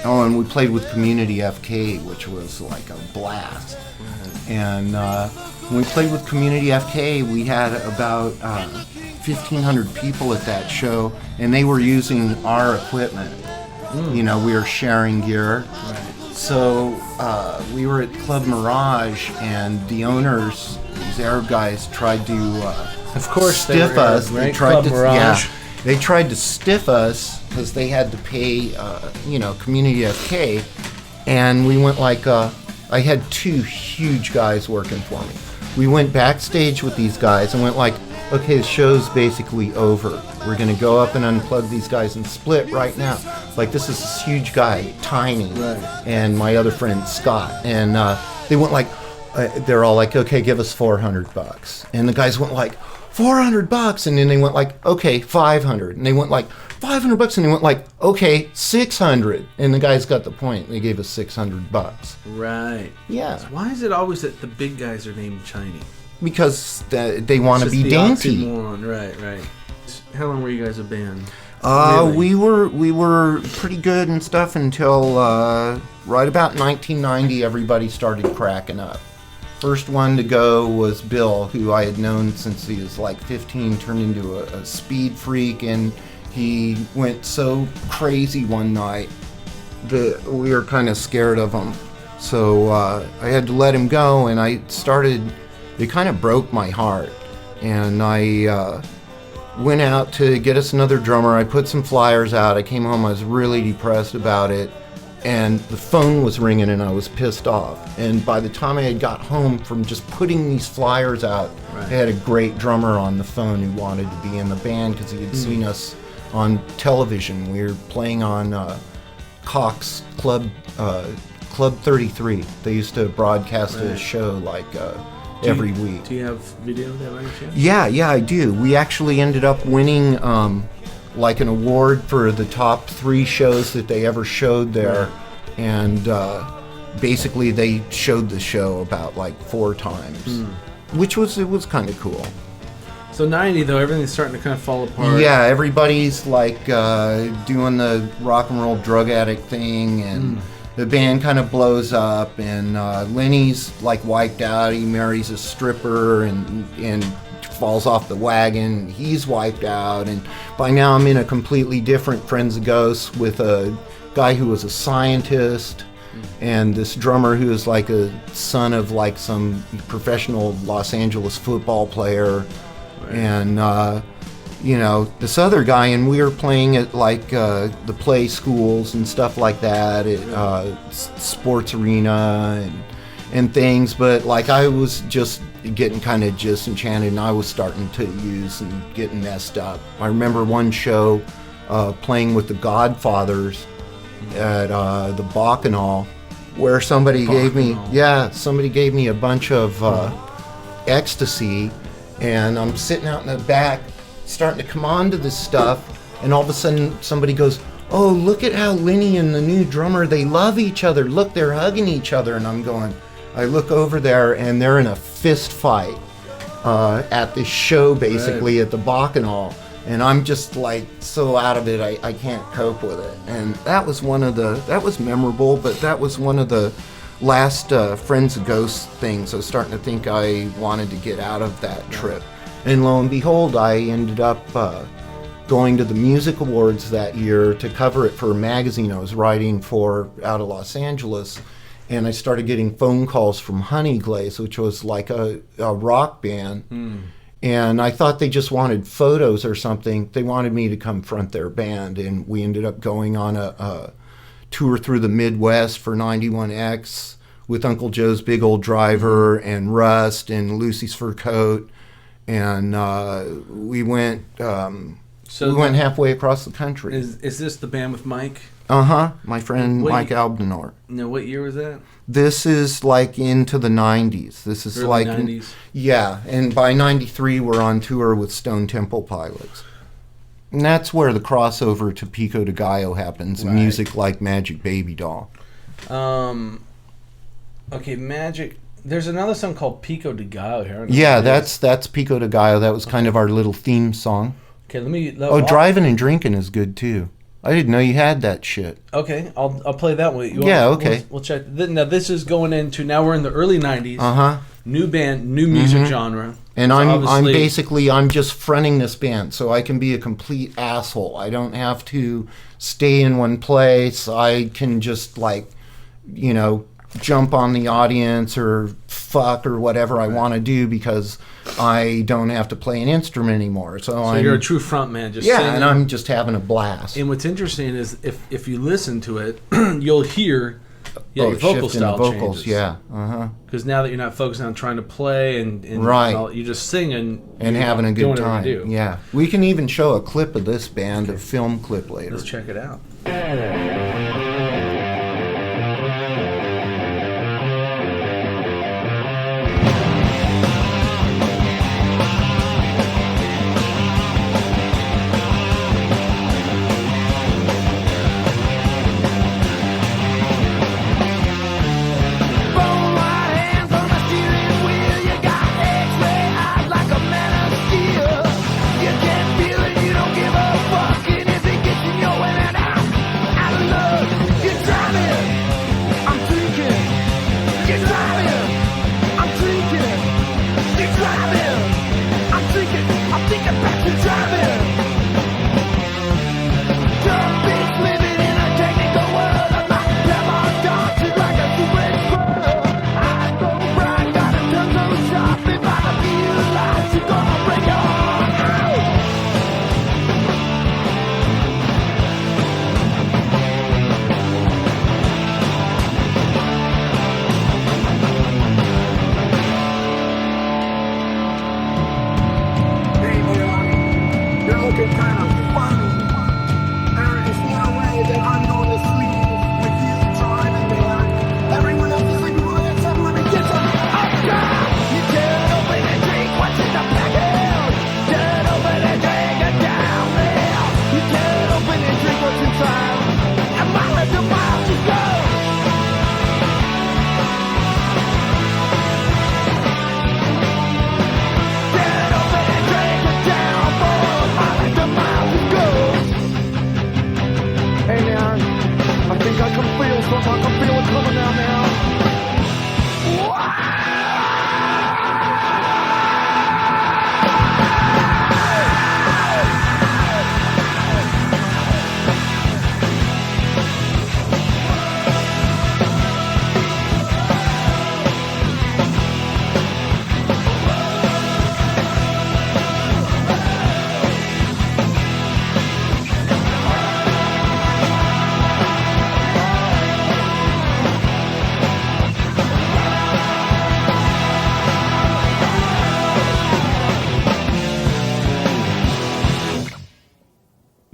and we played with Community FK, which was like a blast. And when we played with Community FK, we had about 1,500 people at that show, and they were using our equipment. You know, we were sharing gear. So we were at Club Mirage, and the owners, these Arab guys, tried to Of course, they stiff were Arab, us. right? They tried Club to, Mirage. they tried to stiff us because they had to pay, Community FK, and we went like, I had two huge guys working for me. We went backstage with these guys and went like, okay, the show's basically over. We're gonna go up and unplug these guys and split right now. Like, this is this huge guy, Tiny, and my other friend Scott, and they went like, they're all like, okay, give us $400, and the guys went like, $400, and then they went like, okay, 500, and they went like, $500, and they went like, okay, 600, and the guys got the point. They gave us $600. Right. Yeah, Why is it always that the big guys are named Chinese? because they want to It's be just the dainty. oxymoron. Right. How long were you guys a band? We were pretty good and stuff until right about 1990. Everybody started cracking up. First one to go was Bill, who I had known since he was like 15, turned into a speed freak, and he went so crazy one night that we were kind of scared of him. So I had to let him go, and it kind of broke my heart. And I went out to get us another drummer. I put some flyers out. I came home, I was really depressed about it. And the phone was ringing and I was pissed off. And by the time I had got home from just putting these flyers out, I had a great drummer on the phone who wanted to be in the band because he had seen us on television. We were playing on Cox Club 33. They used to broadcast a show like every week. Do you have video of that by any chance? Yeah, I do. We actually ended up winning like an award for the top 3 shows that they ever showed there, and basically they showed the show about like 4 times, which was kind of cool. So 90 though, everything's starting to kind of fall apart. Yeah, everybody's like doing the rock and roll drug addict thing, and the band kind of blows up, and Lenny's like wiped out. He marries a stripper and falls off the wagon. He's wiped out, and by now I'm in a completely different Friends of Ghosts with a guy who was a scientist and this drummer who is like a son of like some professional Los Angeles football player. And you know, this other guy, and we were playing at like the play schools and stuff like that, at sports arena and things. But like I was just getting kind of disenchanted, and I was starting to use and getting messed up. I remember one show playing with the Godfathers at the Bacchanal, where somebody gave me a bunch of ecstasy. And I'm sitting out in the back, starting to come on to this stuff, and all of a sudden somebody goes, "Oh, look at how Lenny and the new drummer, they love each other. Look, they're hugging each other." And I'm going, I look over there, and they're in a fist fight at this show, basically, at the Bacchanal. And I'm just like so out of it, I can't cope with it. And that was that was memorable, but that was one of the last Friends of Ghosts things. I was starting to think I wanted to get out of that trip. And lo and behold, I ended up going to the Music Awards that year to cover it for a magazine I was writing for out of Los Angeles. And I started getting phone calls from Honeyglaze, which was like a rock band. And I thought they just wanted photos or something. They wanted me to come front their band, and we ended up going on a tour through the Midwest for 91X with Uncle Joe's Big Old Driver and Rust and Lucy's Fur Coat, and we went halfway across the country. Is this the band with Mike? My friend Mike Albdenor. No, what year was that? This is like into the 90s. This is early like 90s. Yeah, and by 93 we're on tour with Stone Temple Pilots. And that's where the crossover to Pico de Gallo happens, Right. music like Magic Baby Doll. Okay, Magic. There's another song called Pico de Gallo here. Yeah, that's Pico de Gallo. That was kind of our little theme song. Okay, let me. Driving and Drinking is good too. I didn't know you had that shit. Okay, I'll play that one. Okay. We'll check. Now this is going into. Now we're in the early 90s. New band, new music genre. And So I'm just fronting this band, so I can be a complete asshole. I don't have to stay in one place. I can just jump on the audience or fuck or whatever I want to do because I don't have to play an instrument anymore. So you're a true front man, just singing. and I'm just having a blast. And what's interesting is if you listen to it, you'll hear your vocal shift in the style vocals, changes. yeah. Because now that you're not focusing on trying to play and Right. you're just singing And having a good time. You do. Yeah. We can even show a clip of this band, a film clip later. Let's check it out. You can't feel it, you don't give a fuck, and if it gets in your way, then I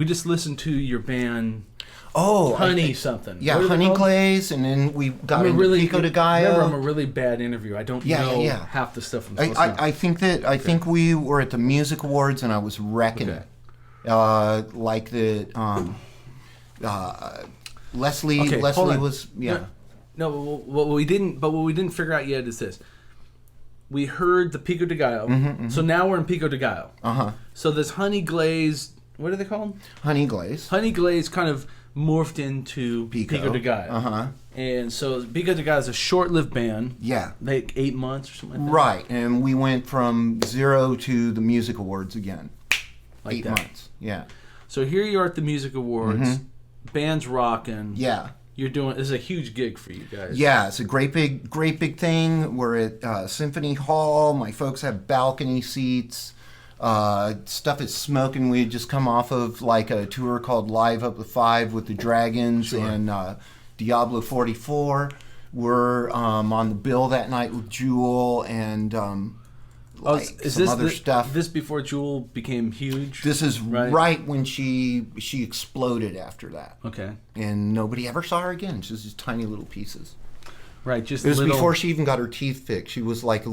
just listened to your band. Oh, Honey something. Yeah, What are they Honey called? Glaze, and then we got I'm a into really Pico de Gallo. Remember, I'm a really bad interviewer. I don't know yeah. half the stuff I'm supposed to know. I think we were at the Music Awards, and I was wrecking Okay. it. Like the Leslie. Okay, hold Leslie on. was No, what we didn't figure out yet is this. We heard the Pico de Gallo, so now we're in Pico de Gallo. So this Honey Glaze, what are they called? Honey Glaze. Honey Glaze kind of morphed into Pico de Gallo. And so Pico de Gallo is a short-lived band. Yeah. Like 8 months or something like that. Right, and we went from 0 to the Music Awards again. Like 8 that. months. Yeah. So here you are at the Music Awards. Band's rocking. Yeah. You're doing. This is a huge gig for you guys. Yeah, it's a great big thing. We're at Symphony Hall. My folks have balcony seats. Stuff is smoking. We had just come off of like a tour called Live Up the Five with the Dragons and Diablo 44. We're on the bill that night with Jewel and Is some this other stuff. This before Jewel became huge? This is right when she exploded after that. Okay. And nobody ever saw her again. She was just tiny little pieces. Right, just It was little... before she even got her teeth fixed. She was like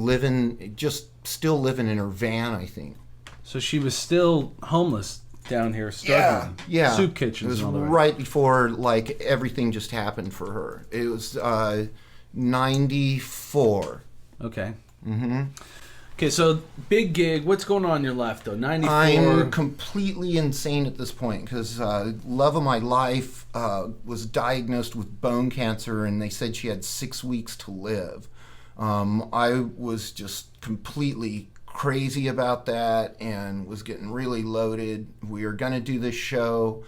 still living in her van, I think. So she was still homeless down here, struggling. Yeah. Soup kitchens. It was and all that. right before like everything just happened for her. It was 94. Okay. Okay, so big gig. What's going on in your life though? 94. I'm completely insane at this point because love of my life was diagnosed with bone cancer, and they said she had 6 weeks to live. I was just completely crazy about that and was getting really loaded. We were going to do this show.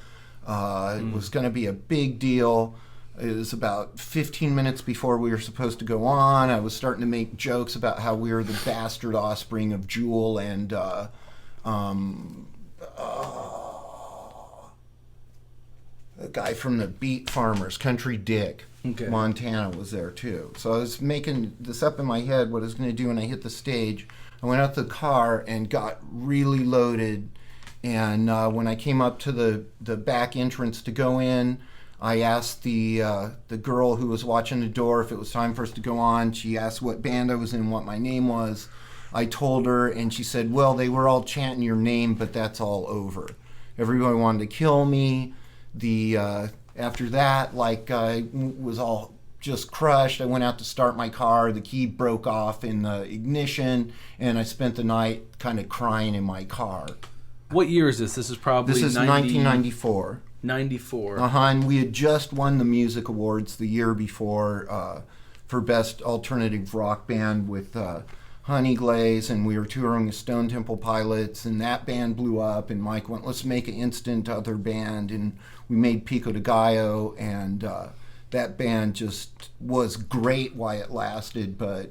It was going to be a big deal. It was about 15 minutes before we were supposed to go on. I was starting to make jokes about how we were the bastard offspring of Jewel and the guy from the Beat Farmers, Country Dick. Okay. Montana was there too. So I was making this up in my head what I was going to do when I hit the stage. I went out to the car and got really loaded. And when I came up to the back entrance to go in, I asked the girl who was watching the door if it was time for us to go on. She asked what band I was in, what my name was. I told her, and she said, well, they were all chanting your name, but that's all over. Everybody wanted to kill me. After that, like, I was all just crushed. I went out to start my car. The key broke off in the ignition, and I spent the night kind of crying in my car. What year is this? This is probably 1994. 94. And we had just won the Music Awards the year before for Best Alternative Rock Band with Honey Glaze, and we were touring with Stone Temple Pilots, and that band blew up, and Mike went, let's make an instant other band, and we made Pico de Gallo, and that band just was great while it lasted, but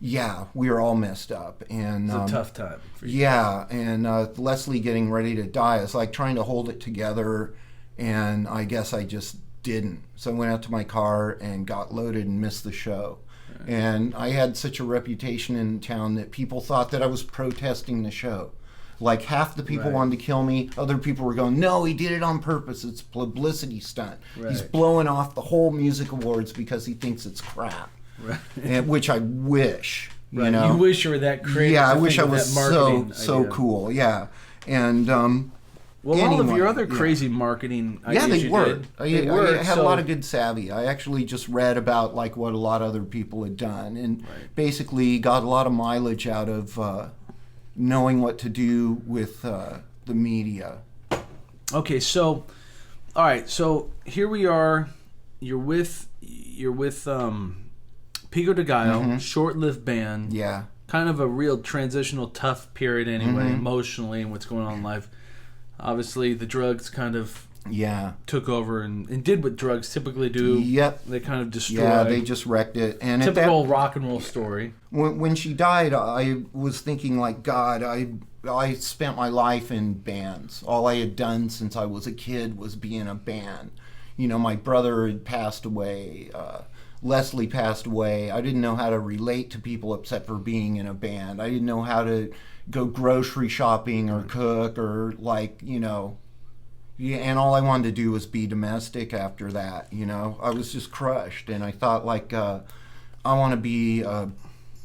yeah, we were all messed up. And It's a tough time for you. Yeah, and Leslie getting ready to die. It's like trying to hold it together, and I guess I just didn't. So I went out to my car and got loaded and missed the show. Right. And I had such a reputation in town that people thought that I was protesting the show. Like half the people wanted to kill me. Other people were going, no, he did it on purpose. It's a publicity stunt. Right. He's blowing off the whole Music Awards because he thinks it's crap. Right. And, which I wish, you know. You wish you were that creative. Yeah, I wish I was so idea. cool. Yeah, and well, all of anyway, your other crazy marketing yeah, ideas they you were. did, I had a lot of good savvy. I actually just read about like what a lot of other people had done, and basically got a lot of mileage out of knowing what to do with the media. Okay, so all right, so here we are. You're with Pico de Gallo, short-lived band. Yeah. Kind of a real transitional, tough period anyway, emotionally, and what's going on in life. Obviously, the drugs kind of took over and did what drugs typically do. Yep. They kind of destroyed. Yeah, they just wrecked it. And typical rock and roll story. When she died, I was thinking, like, God, I spent my life in bands. All I had done since I was a kid was be in a band. You know, my brother had passed away. Leslie passed away. I didn't know how to relate to people except for being in a band. I didn't know how to go grocery shopping or cook or, like, you know, Yeah, and all I wanted to do was be domestic after that, you know. I was just crushed, and I thought, like, I want to be a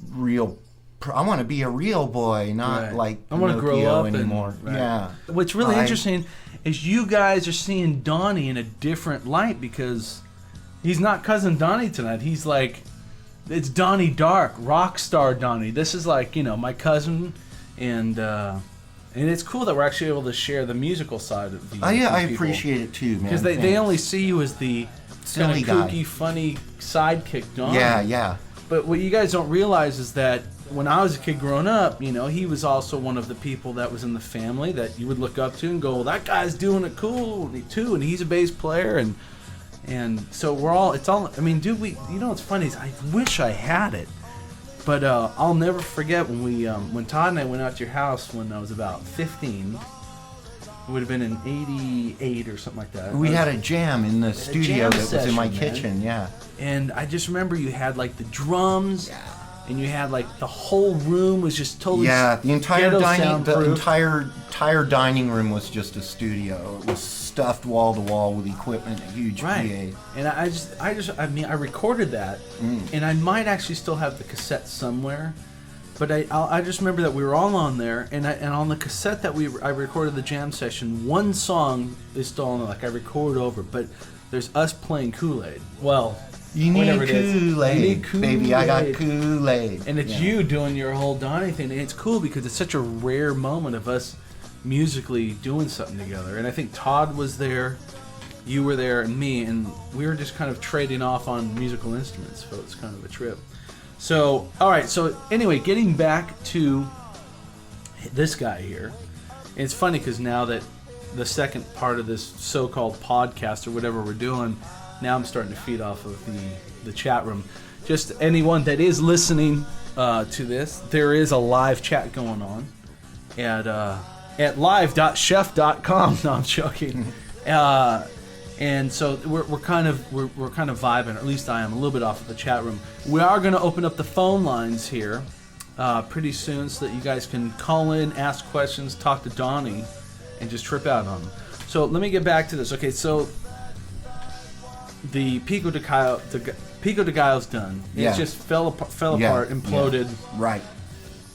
real boy, not Right. like I want to grow Pinocchio up anymore. Right. Yeah. What's really interesting is you guys are seeing Donnie in a different light, because he's not cousin Donnie tonight. He's like, it's Donnie Darq, rock star Donnie. This is like, you know, my cousin, and it's cool that we're actually able to share the musical side of these. I appreciate it too, man. Because they only see you as the Silly kind of guy. kooky, funny sidekick Donnie. Yeah. But what you guys don't realize is that when I was a kid growing up, you know, he was also one of the people that was in the family that you would look up to and go, well, that guy's doing it cool too, and he's a bass player, and so I mean, dude, you know what's funny is I wish I had it, but I'll never forget when Todd and I went out to your house when I was about 15. It would have been in 88 or something like that. We had a jam in the studio jam that was in my session, man. kitchen, yeah. And I just remember you had like the drums, and you had like the whole room was just totally The entire ghetto dining soundproof. entire dining room was just a studio. It was stuffed wall to wall with equipment, a huge Right. PA. And I recorded that, and I might actually still have the cassette somewhere. But I just remember that we were all on there, and on the cassette that I recorded the jam session, one song is still on there, like I recorded over, but there's us playing Kool-Aid. Well, You whatever need it is. Kool-Aid, You need baby. I got Kool-Aid. Kool-Aid. And it's you doing your whole Donnie thing, and it's cool because it's such a rare moment of us musically doing something together. And I think Todd was there, you were there, and me, and we were just kind of trading off on musical instruments, so it's kind of a trip. So, all right. So anyway, getting back to this guy here, it's funny because now that the second part of this so-called podcast or whatever we're doing, now I'm starting to feed off of the chat room. Just anyone that is listening to this, there is a live chat going on at live.chef.com. No, I'm joking. And so we're kind of vibing, or at least I am, a little bit off of the chat room. We are going to open up the phone lines here pretty soon so that you guys can call in, ask questions, talk to Donnie, and just trip out on them. So let me get back to this. Okay, so the Pico de Gallo's done. Yeah. It just fell apart, imploded. Yeah. Right.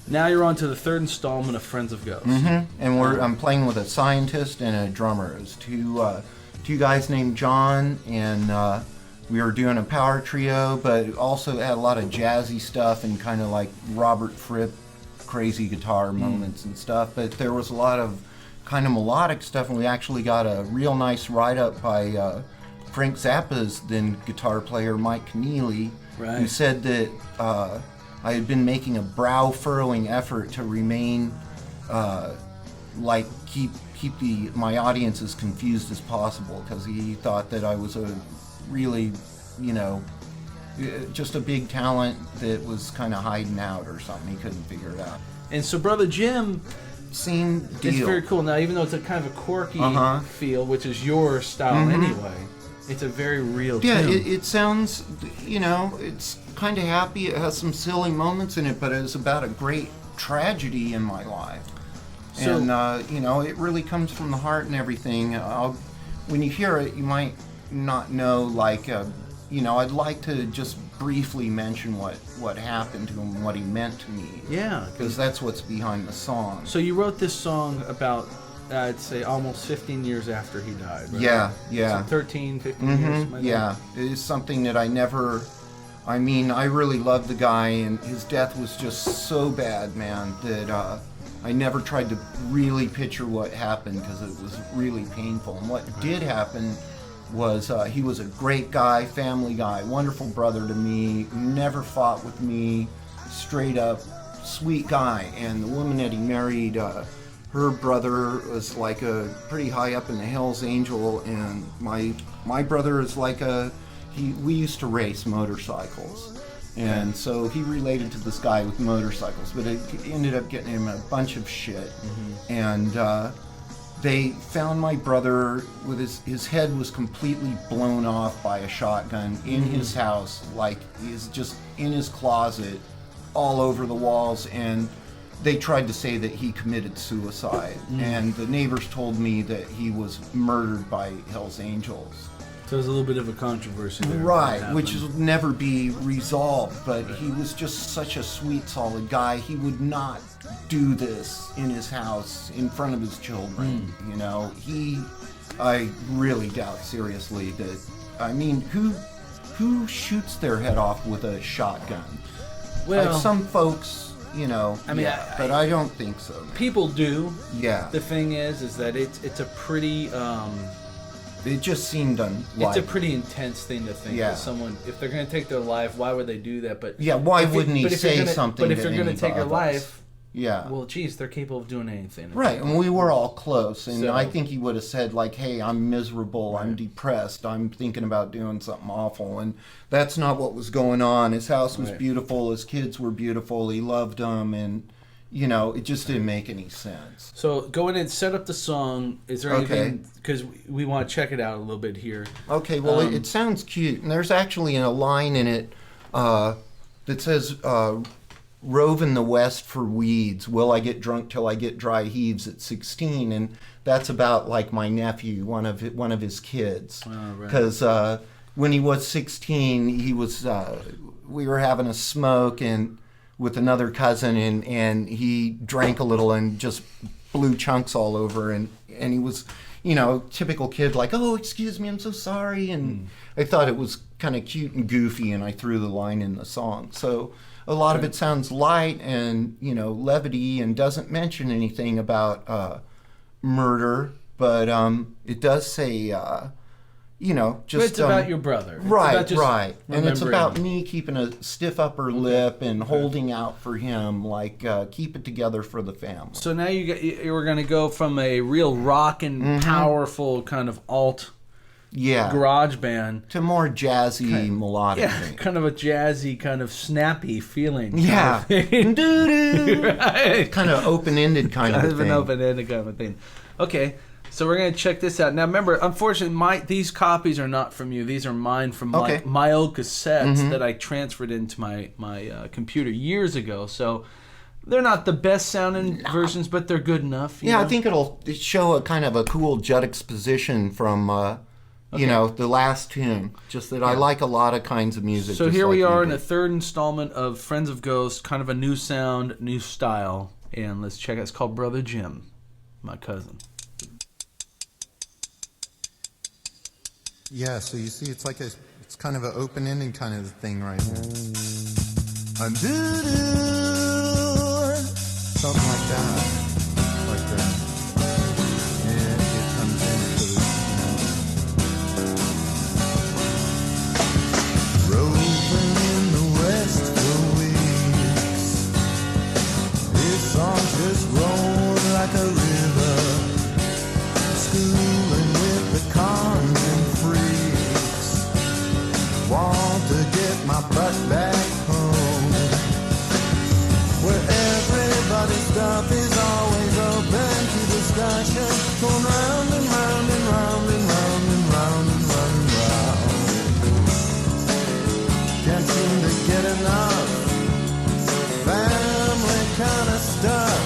Now you're on to the third installment of Friends of Ghosts. And I'm playing with a scientist and a drummer. It's two guys named John, and we were doing a power trio, but also had a lot of jazzy stuff and kind of like Robert Fripp crazy guitar moments and stuff. But there was a lot of kind of melodic stuff, and we actually got a real nice write-up by Frank Zappa's then guitar player Mike Keneally, Right. who said that I had been making a brow-furrowing effort to remain keep my audience as confused as possible, because he thought that I was a really, just a big talent that was kind of hiding out or something. He couldn't figure it out. And so Brother Jim, Same deal. it's very cool. Now, even though it's a kind of a quirky feel, which is your style anyway, it's a very real tune. It sounds, it's kind of happy. It has some silly moments in it, but it's about a great tragedy in my life. So- And, it really comes from the heart and everything. When you hear it, you might not know, I'd like to just briefly mention what happened to him, what he meant to me. Yeah. Because that's what's behind the song. So you wrote this song about, I'd say, almost 15 years after he died, right? Yeah. So 13, 15 years? maybe? Yeah, it is something that I really loved the guy, and his death was just so bad, man, that I never tried to really picture what happened, because it was really painful. And what did happen was he was a great guy, family guy, wonderful brother to me, never fought with me, straight up, sweet guy. And the woman that he married, her brother was like a pretty high up in the Hells Angel, and my brother is like we used to race motorcycles. And so he related to this guy with motorcycles, but it ended up getting him a bunch of shit. And they found my brother with his head was completely blown off by a shotgun in his house, like he's just in his closet, all over the walls. And they tried to say that he committed suicide, and the neighbors told me that he was murdered by Hell's Angels. So there's a little bit of a controversy there. Right, which will never be resolved, but he was just such a sweet, solid guy. He would not do this in his house in front of his children, you know. I really doubt seriously that, I mean, who shoots their head off with a shotgun? Well, like some folks, you know, I mean, but I don't think so. Man. People do. Yeah. The thing is that it's a pretty It just seemed unlikely. it's a pretty intense thing to think that someone, if they're going to take their life, why would they do that? But yeah, why wouldn't he say something? But if you're going to take your life, yeah. Well, geez, they're capable of doing anything. Right, and we were all close, and So- I think he would have said, like, hey, I'm miserable, I'm Right. depressed, I'm thinking about doing something awful, and that's not what was going on. His house was Right. beautiful, his kids were beautiful, he loved them, and, you know, it just didn't make any sense. So go in and set up the song. Is there Okay. anything, because we want to check it out a little bit here. Okay, well, it sounds cute, and there's actually a line in it that says, rove in the west for weeds, will I get drunk till I get dry heaves at 16, and that's about, like, my nephew, one of his kids, Oh, right. because when he was 16, he was, we were having a smoke and with another cousin, and he drank a little and just blew chunks all over, and he was, you know, typical kid, like, oh, excuse me, I'm so sorry, and I thought it was kind of cute and goofy, and I threw the line in the song. So a lot of it sounds light and, you know, levity, and doesn't mention anything about murder, but it does say, you know, just... But it's about your brother. It's right, about just right. And it's remembering. about me keeping a stiff upper lip and holding out for him, like, keep it together for the family. So now you were going to go from a real rock and powerful kind of alt Yeah. garage band. To more jazzy, melodic Yeah, thing. kind of a jazzy, kind of snappy feeling. Yeah. Doo-doo. Right. Kind of open-ended kind of a Kind of thing. an open-ended kind of a thing. Okay, so we're going to check this out. Now, remember, unfortunately, these copies are not from you. These are mine from Okay. my old cassettes that I transferred into my computer years ago. So they're not the best sounding versions, but they're good enough. you Yeah, know? I think it'll show a kind of a cool juxtaposition from, you know, the last tune. Just that I like a lot of kinds of music. So just here like we you are in do. a third installment of Friends of Ghosts, kind of a new sound, new style. And let's check it. It's called Brother Jim, my cousin. Yeah, so you see, it's kind of an open-ending kind of thing right here. Something like that. Like that. And it comes into the, roving in the west for weeks. This song just rolled like a river. Schooling with the cons and freaks. Want to get my butt back home, where everybody's stuff is always open to discussion. Going round and round and round and round and round and round and round. Can't seem to get enough family kind of stuff.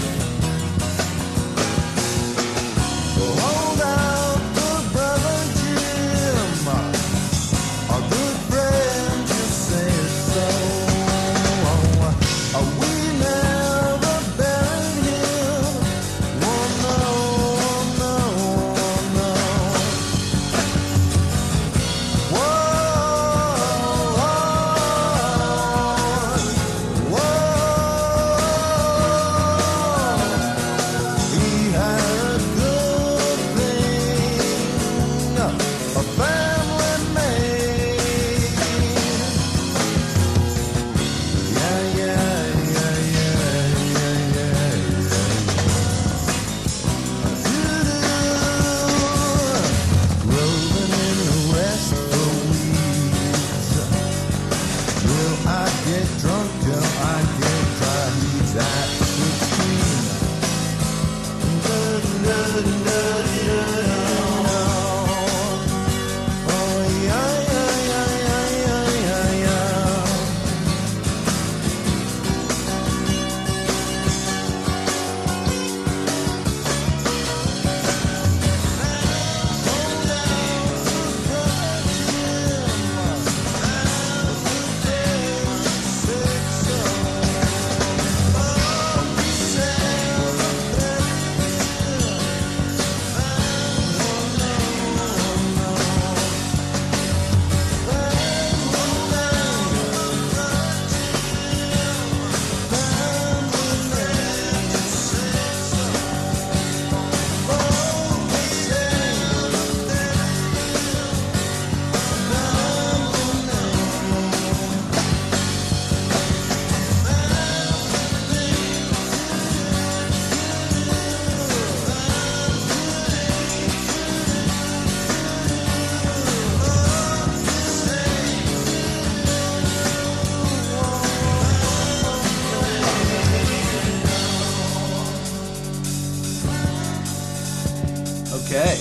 Okay.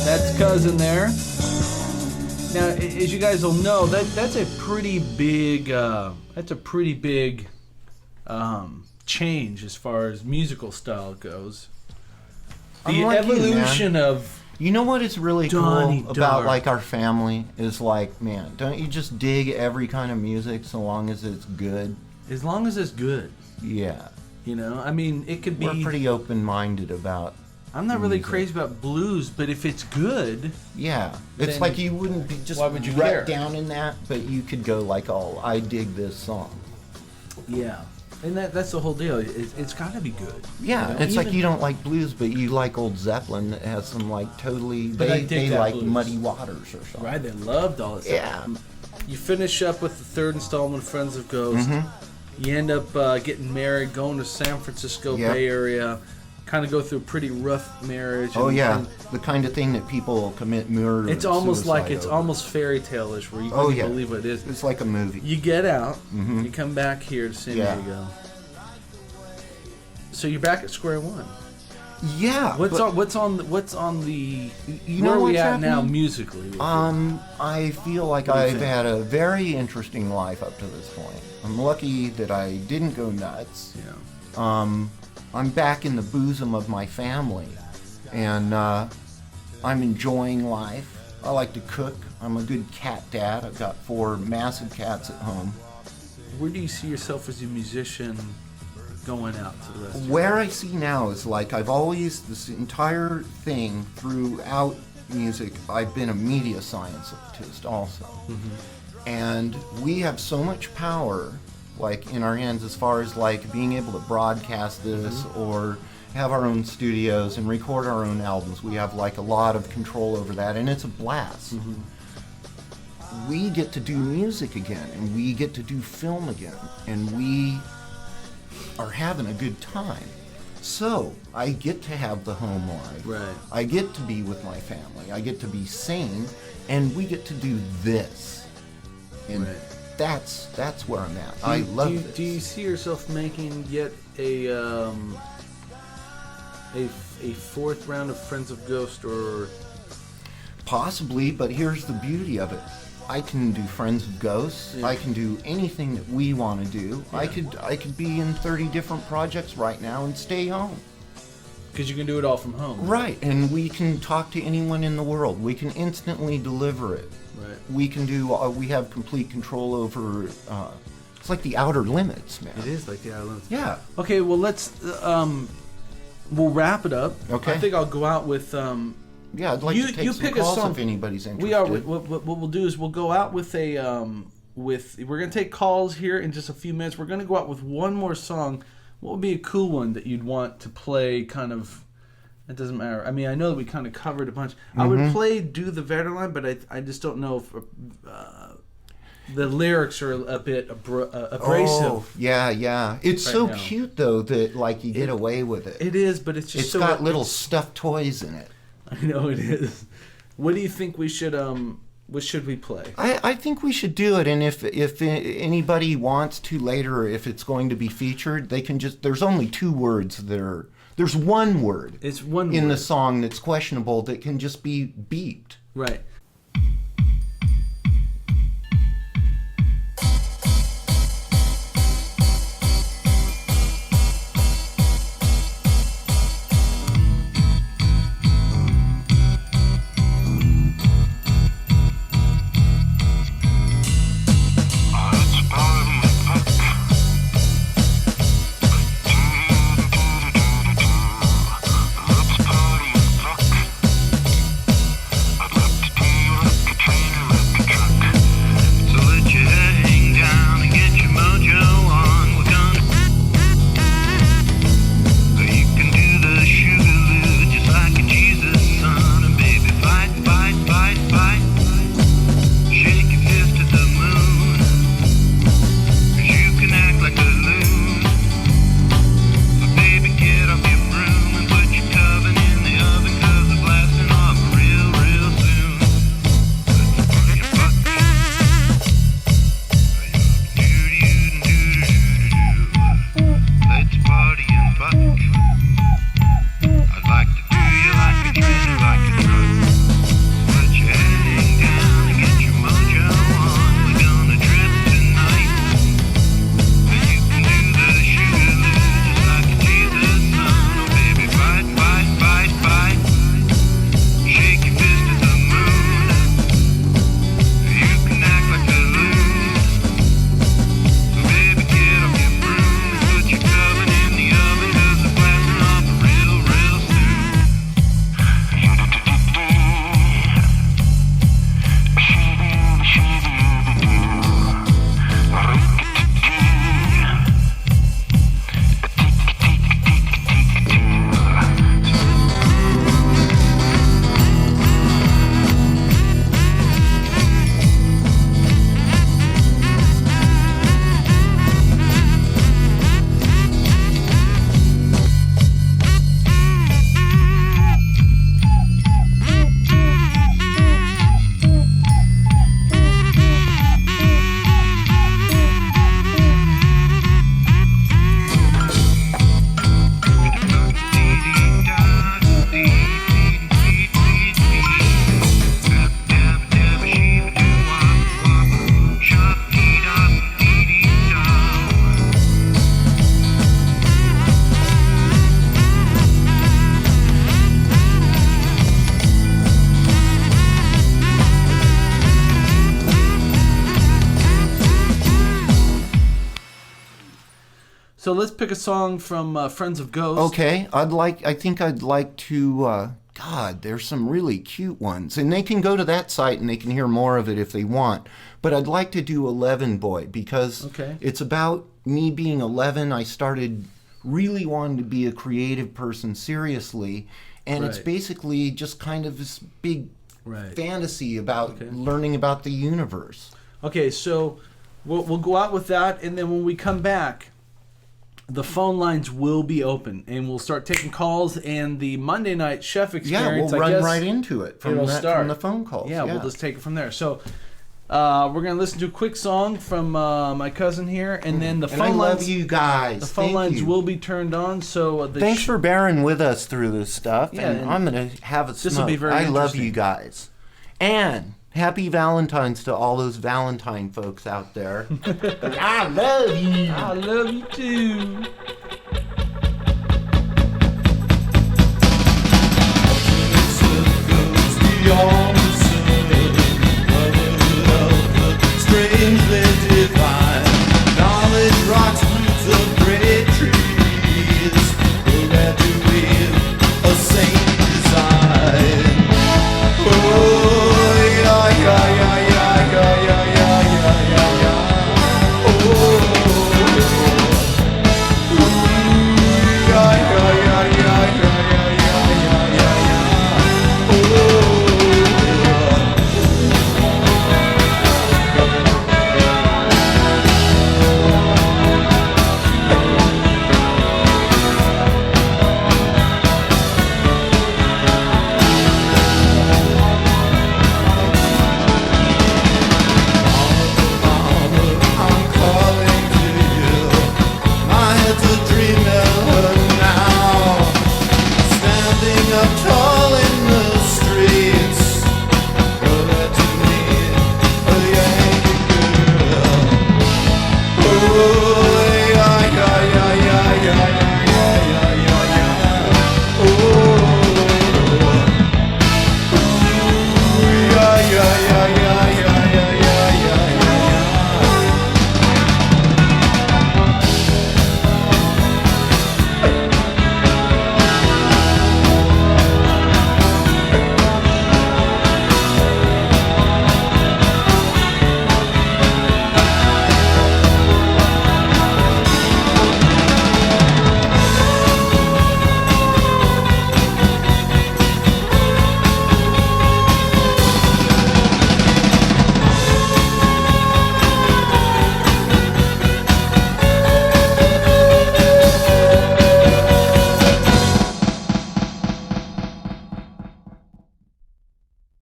That's Cousin there. Now, as you guys will know, that's a pretty big change as far as musical style goes. The I'm like you, evolution man. of You know what is really Donnie cool about Darq. like our family is like, man, don't you just dig every kind of music so long as it's good? as long as it's good, Yeah. you know. I mean, it could be. We're pretty open-minded about. I'm not really music. crazy about blues, but if it's good, Yeah, it's Then like you wouldn't be just why would you right care? down in that, but you could go like, oh, I dig this song. yeah. And that's the whole deal. It's got to be good. Yeah, You know, it's like even- you don't like blues, but you like old Zeppelin that has some like totally. But I They, dig they that like blues. Muddy Waters or something. Right, they loved all this Yeah. stuff. You finish up with the third installment of Friends of Ghost. Mm-hmm. You end up getting married, going to San Francisco Yep. Bay Area, kind of go through a pretty rough marriage. Oh and- yeah, and the kind of thing that people commit murder. it's and almost like suicide it's over. almost fairy tale-ish, where you Oh can't yeah, believe what it is. It's like a movie. You get out, Mhm. you come back here to San Yeah. Diego. So you're back at square one. Yeah. What's but, on the You where know are we what's at now happening? musically? with you? I feel like What do you I've think? had a very interesting life up to this point. I'm lucky that I didn't go nuts. Yeah. I'm back in the bosom of my family, and I'm enjoying life. I like to cook. I'm a good cat dad. I've got 4 massive cats at home. Where do you see yourself as a musician going out to the rest of Where I see now is like I've always, this entire thing throughout music, I've been a media scientist also. And we have so much power like in our hands as far as like being able to broadcast this or have our own studios and record our own albums. We have like a lot of control over that, and it's a blast. We get to do music again, and we get to do film again, and we are having a good time. So I get to have the home life. Right. I get to be with my family. I get to be sane, and we get to do this. And Right. that's where I'm at. I love this. Do you see yourself making yet a fourth round of Friends of Ghost, or Possibly, but here's the beauty of it. I can do Friends of Ghosts. Yeah. I can do anything that we want to do. I could be in 30 different projects right now and stay home. because you can do it all from home? Right, and we can talk to anyone in the world. We can instantly deliver it. Right. We can do. We have complete control over. It's like the outer limits, man. It is like the islands. Yeah. Okay, well let's we'll wrap it up. Okay. I think I'll go out with Yeah, I'd like You- to take you some pick a calls song. if anybody's interested. we are what we'll do is we'll go out with a we're gonna take calls here in just a few minutes. We're gonna go out with one more song. What would be a cool one that you'd want to play? Kind of, it doesn't matter. I mean, I know that we kind of covered a bunch. I would play "Do the Verderline," but I just don't know if the lyrics are a bit abrasive. Oh, yeah. It's Right so now. cute though that like you get away with it. It is, but it's just It's so got little stuffed toys in it. I know it is. What do you think we should what should we play? I think we should do it, and if anybody wants to later, if it's going to be featured, they can just. There's only 2 words that are. There's one word It's one in word. the song that's questionable that can just be beeped. Right. Let's party and fuck. I'd like to do you like a dream. So let's pick a song from Friends of Ghost. Okay, I think I'd like to. God, there's some really cute ones, and they can go to that site and they can hear more of it if they want. But I'd like to do 11 Boy because it's about me being 11. I started really wanting to be a creative person seriously, and it's basically just kind of this big fantasy about learning about the universe. Okay, so we'll go out with that, and then when we come back, the phone lines will be open, and we'll start taking calls. And the Monday night chef experience, we'll run right into it from the phone calls. Yeah, we'll just take it from there. So we're gonna listen to a quick song from my cousin here, and then the phone lines. I love you guys. The phone lines will be turned on. So thanks for bearing with us through this stuff. Yeah, and I'm gonna have a smoke. This will be very interesting. I love you guys, and happy Valentine's to all those Valentine folks out there. I love you. I love you too. Strangely divine, knowledge rocks roots of great trees.